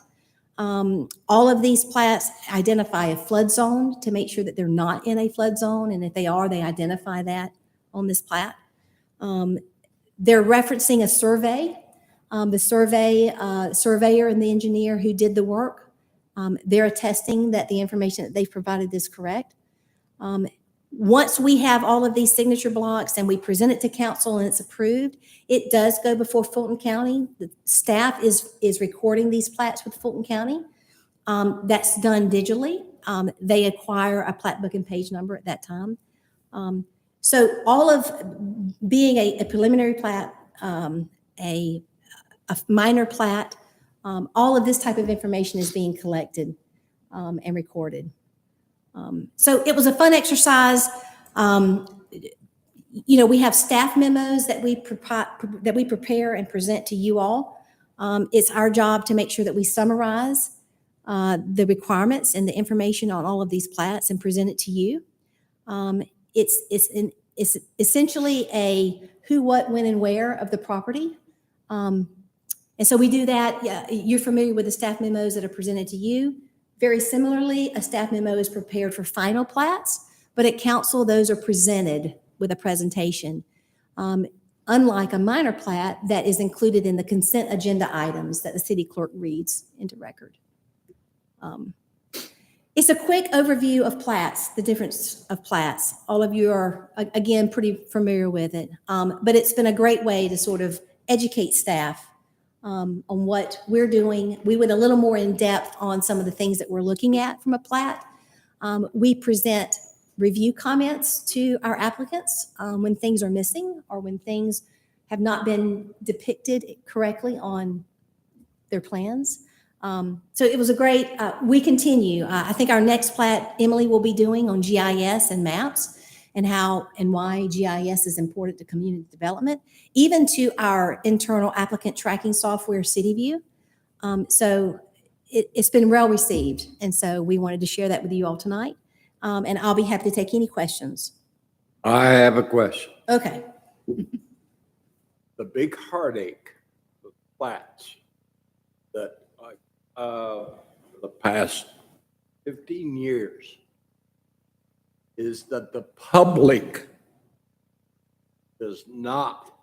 All of these plats identify a flood zone to make sure that they're not in a flood zone, and if they are, they identify that on this plat. They're referencing a survey. The surveyor and the engineer who did the work, they're attesting that the information that they've provided is correct. Once we have all of these signature blocks and we present it to council and it's approved, it does go before Fulton County. The staff is recording these plats with Fulton County. That's done digitally. They acquire a plat book and page number at that time. So all of being a preliminary plat, a minor plat, all of this type of information is being collected and recorded. So it was a fun exercise. We have staff memos that we prepare and present to you all. It's our job to make sure that we summarize the requirements and the information on all of these plats and present it to you. It's essentially a who, what, when, and where of the property. And so we do that. You're familiar with the staff memos that are presented to you. Very similarly, a staff memo is prepared for final plats, but at council, those are presented with a presentation. Unlike a minor plat that is included in the consent agenda items that the city clerk reads into record. It's a quick overview of plats, the difference of plats. All of you are, again, pretty familiar with it, but it's been a great way to sort of educate staff on what we're doing. We went a little more in depth on some of the things that we're looking at from a plat. We present review comments to our applicants when things are missing or when things have not been depicted correctly on their plans. So it was a great, we continue. I think our next plat, Emily will be doing on GIS and maps and how and why GIS is important to community development, even to our internal applicant tracking software, CityView. So it's been well received. And so we wanted to share that with you all tonight. And I'll be happy to take any questions. I have a question. Okay. The big heartache of plats that the past 15 years is that the public does not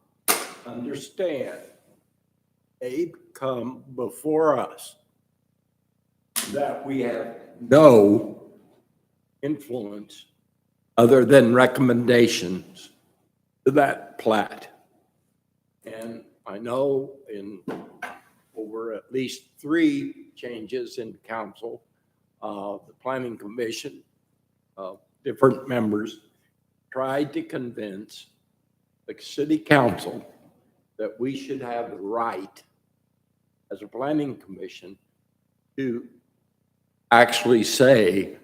understand. They come before us that we have no influence other than recommendations to that plat. And I know in over at least 3 changes in council, the planning commission, different members tried to convince the city council that we should have the right as a planning commission to actually say,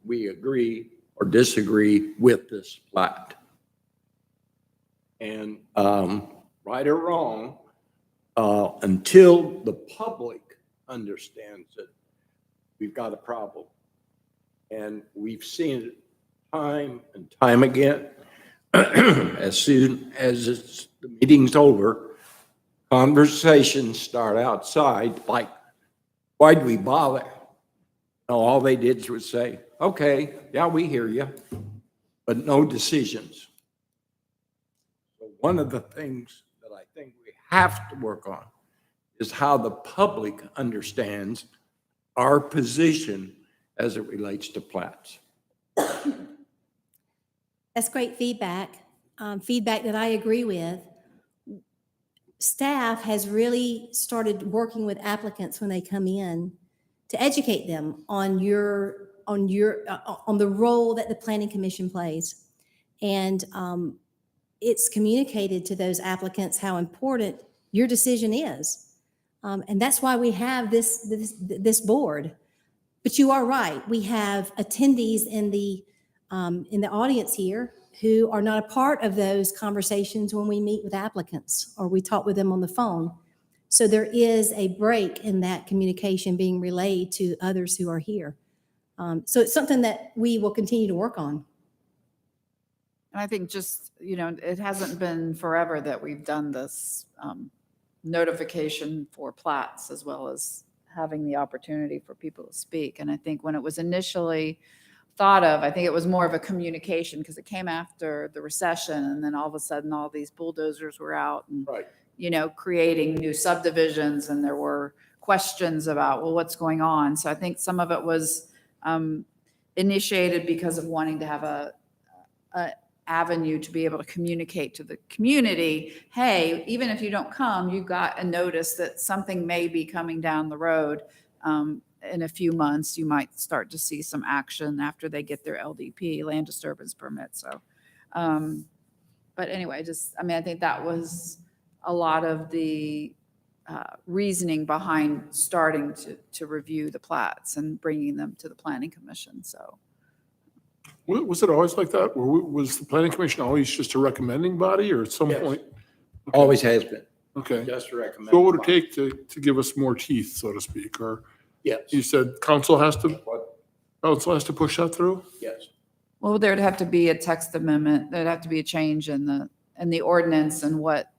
we agree or disagree with this plat. And right or wrong, until the public understands it, we've got a problem. And we've seen it time and time again. As soon as the meeting's over, conversations start outside like, why'd we bother? No, all they did was say, okay, yeah, we hear you, but no decisions. So one of the things that I think we have to work on is how the public understands our position as it relates to plats. That's great feedback, feedback that I agree with. Staff has really started working with applicants when they come in to educate them on on the role that the Planning Commission plays. And it's communicated to those applicants how important your decision is. And that's why we have this board. But you are right. We have attendees in the audience here who are not a part of those conversations when we meet with applicants or we talk with them on the phone. So there is a break in that communication being relayed to others who are here. So it's something that we will continue to work on. And I think just, it hasn't been forever that we've done this notification for plats as well as having the opportunity for people to speak. And I think when it was initially thought of, I think it was more of a communication because it came after the recession. And then all of a sudden, all these bulldozers were out and, Right. Creating new subdivisions. And there were questions about, well, what's going on? So I think some of it was initiated because of wanting to have a avenue to be able to communicate to the community, hey, even if you don't come, you got a notice that something may be coming down the road. In a few months, you might start to see some action after they get their LDP, land disturbance permit. So, but anyway, I think that was a lot of the reasoning behind starting to review the plats and bringing them to the Planning Commission. So. Was it always like that? Was the planning commission always just a recommending body or at some Yes. point? Always has been. Okay. Just to recommend. So what would it take to give us more teeth, so to speak? Or Yes. you said council has to What? push that through? Yes. Well, there'd have to be a text amendment. There'd have to be a change in the ordinance and what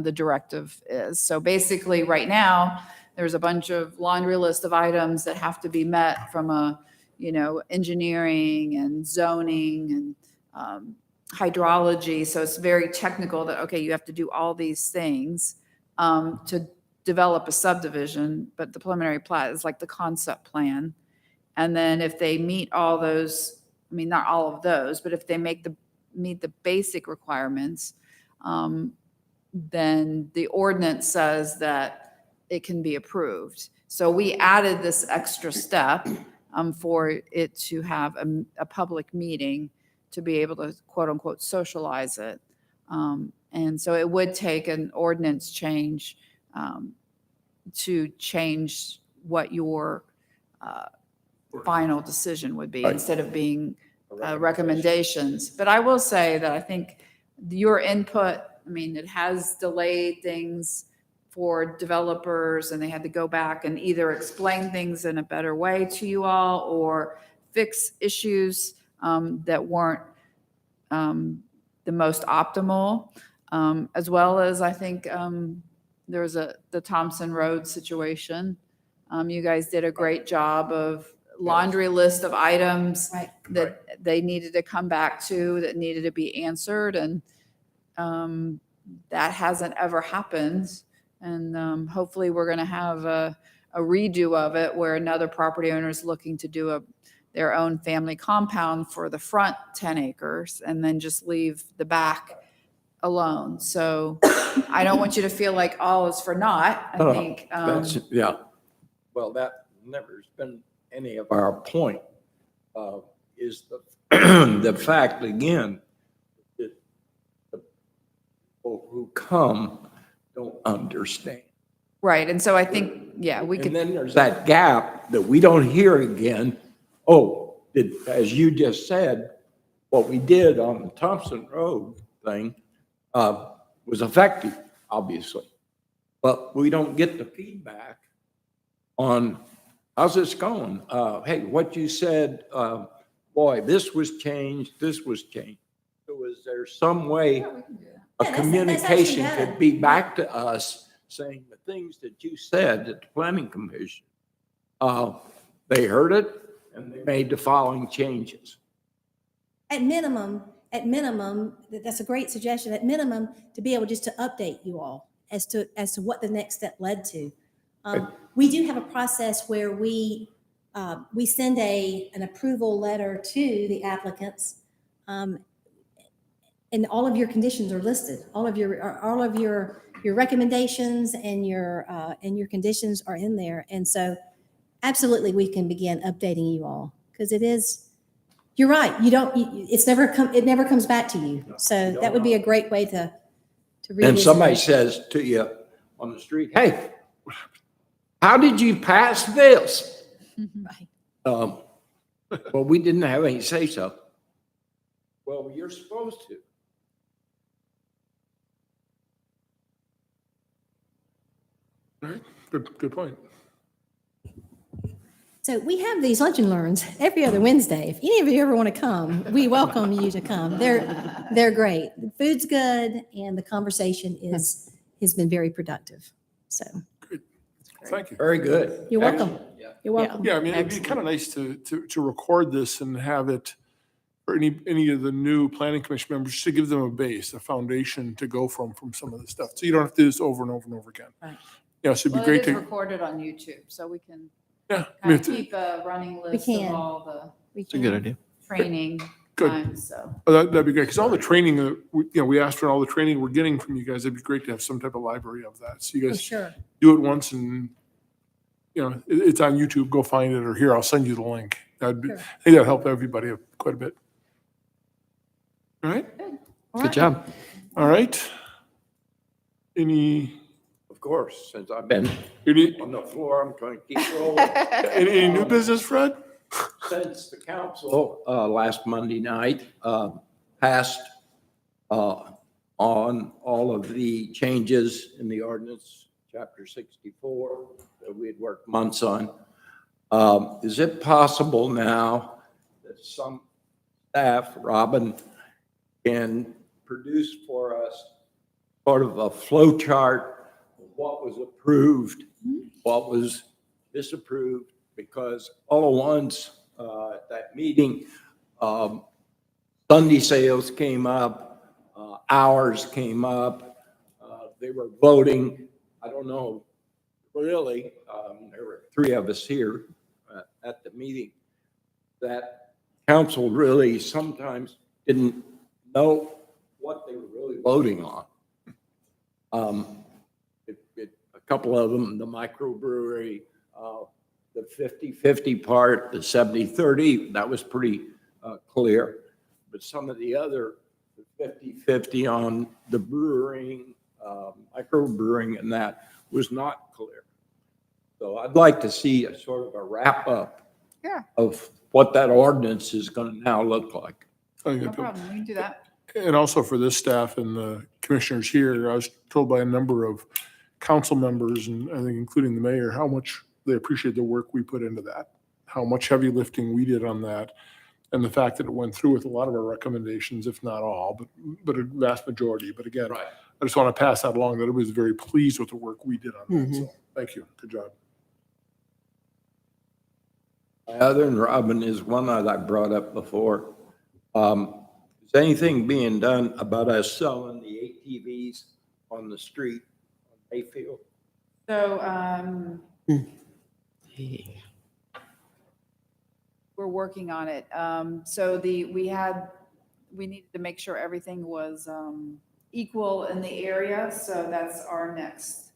the directive is. So basically, right now, there's a bunch of laundry list of items that have to be met from engineering and zoning and hydrology. So it's very technical that, okay, you have to do all these things to develop a subdivision, but the preliminary plat is like the concept plan. And then if they meet all those, not all of those, but if they meet the basic requirements, then the ordinance says that it can be approved. So we added this extra step for it to have a public meeting to be able to quote unquote socialize it. And so it would take an ordinance change to change what your final decision would be Right. instead of being recommendations. But I will say that I think your input, it has delayed things for developers, and they had to go back and either explain things in a better way to you all or fix issues that weren't the most optimal, as well as I think there was the Thompson Road situation. You guys did a great job of laundry list of items Right. that they needed to come back to, that needed to be answered, and that hasn't ever happened. And hopefully we're going to have a redo of it where another property owner is looking to do their own family compound for the front 10 acres and then just leave the back alone. So I don't want you to feel like all is for naught. I think, Yeah. Well, that never has been any of our point, is the fact, again, that the people who come don't understand. right. And so I think, yeah, we And could, then there's that gap that we don't hear again. Oh, as you just said, what we did on the Thompson Road thing was effective, obviously. But we don't get the feedback on how's this going? Hey, what you said, boy, this was changed, this was changed. So is there some way Yeah, a that's actually communication better. could be back to us saying the things that you said at the planning commission? They heard it and they made the following changes. At minimum, that's a great suggestion. At minimum, to be able just to update you all as to what the next step led to. We do have a process where we send an approval letter to the applicants, and all of your conditions are listed. All of your recommendations and your conditions are in there. And so, absolutely, we can begin updating you all, because it is. You're right. It never comes back to you. So that would be a great way to revisit. And somebody it. says to you on the street, hey, how did you pass this? Right. Well, we didn't have any say so. Well, you're supposed to. All right, good point. So we have these lunch and learns every other Wednesday. If any of you ever want to come, we welcome you to come. They're great. The food's good, and the conversation has been very productive. So Thank you. Very good. you're welcome. Excellent. Yeah. You're welcome. Yeah, I mean, it'd be kind of nice to record this and have it for any of the new planning commission members, just to give them a base, a foundation to go from some of the stuff. So you don't have to do this over and over and over again. Right. Yeah, so it'd Well, be it great is to, recorded on YouTube, so we can yeah. I kind mean, of keep a running list of can. all the We It's a good idea. training Good. times, so. That'd be great, because all the training, we asked for all the training we're getting from you guys. It'd be great to have some type of library of that. So you For guys sure. do it once and, it's on YouTube, go find it, or here, I'll send you the link. I Sure. think that'll help everybody quite a bit. All right, Good job. all right. Any Of course, since I've been Any, on the floor, I'm trying to keep rolling. any new business, Fred? Since the council last Monday night passed on all of the changes in the ordinance, chapter 64, that we had worked months on, is it possible now that some staff, Robin, can produce for us sort of a flow chart of what was approved, what was disapproved? Because all at once at that meeting, Sunday sales came up, hours came up, they were voting. I don't know, really, there were three of us here at the meeting, that council really sometimes didn't know what they were really voting on. A couple of them, the microbrewery, the 50-50 part, the 70-30, that was pretty clear. But some of the other 50-50 on the brewing, microbrewing, and that was not clear. So I'd like to see a sort of a wrap up of what that ordinance is going to now look like. No problem, we can do that. And also for this staff and the commissioners here, I was told by a number of council members, and I think including the mayor, how much they appreciate the work we put into that, how much heavy lifting we did on that, and the fact that it went through with a lot of our recommendations, if not all, but a vast majority. But again, Right. I just want to pass that along, that I was very pleased with the work we did on that. So thank you. Good job. Other than Robin is one that I brought up before. Is anything being done about us selling the ATVs on the street on Mayfield? So, we're working on it. So we needed to make sure everything was equal in the area, so that's our next.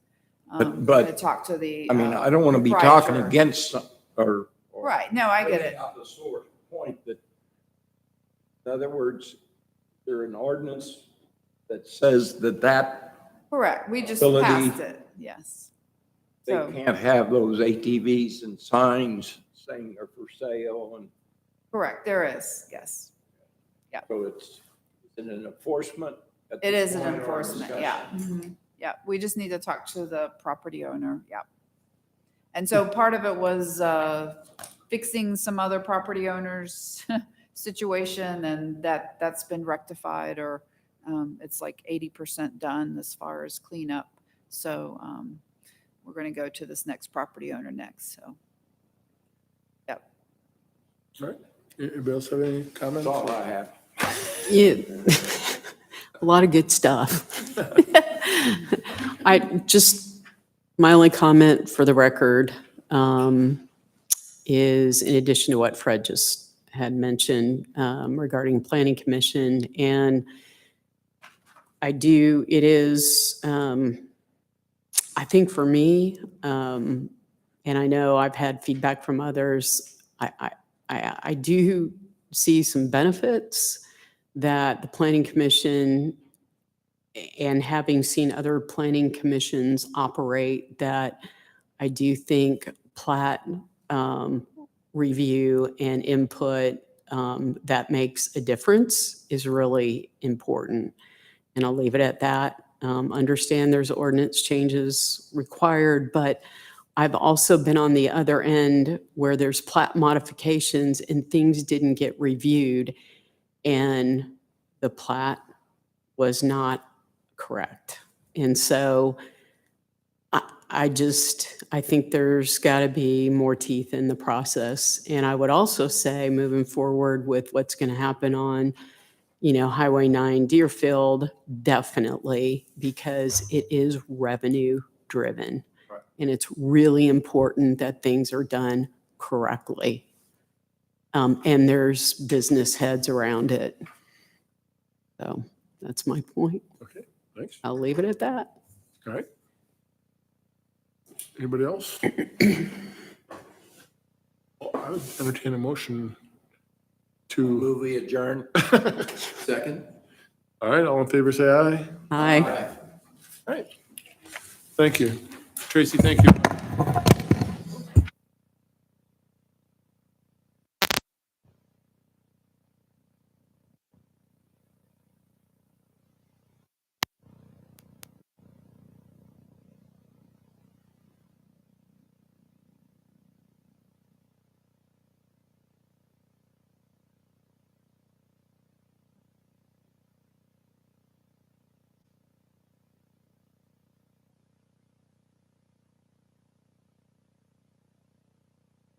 But- To talk to the. I mean, I don't want to be proprietor. talking against or. Right, no, I get it. bringing up the sort of point that, in other words, there an ordinance that says that Correct, we just Ability- passed it, yes. they So, can't have those ATVs and signs saying they're for sale, and correct, there is, yes. so it's an enforcement. at It this is an point, or enforcement, discussion? yeah. Mhm. Yeah, we just need to talk to the property owner, yeah. And so part of it was fixing some other property owners' situation, and that's been rectified, or it's like 80% done as far as cleanup. So we're going to go to this next property owner next, so. Yep. All right. Anybody else have any comments? That's all I have. Yeah, a lot of good stuff. My only comment for the record is in addition to what Fred just had mentioned regarding Planning Commission. And it is, I think for me, and I know I've had feedback from others, I do see some benefits that the Planning Commission, and having seen other planning commissions operate, that I do think plat review and input that makes a difference is really important. And I'll leave it at that. Understand there's ordinance changes required, but I've also been on the other end where there's plat modifications and things didn't get reviewed and the plat was not correct. And so I think there's got to be more teeth in the process. And I would also say moving forward with what's going to happen on, Highway 9 Deerfield, definitely, because it is revenue driven. Right. And it's really important that things are done correctly. And there's business heads around it. So that's my point. Okay, thanks. I'll leave it at that. All right. Anybody else? Well, I would entertain a motion to. Move we adjourn. Second? All right, all in favor, say aye. Aye. All right. Thank you. Tracy, thank you.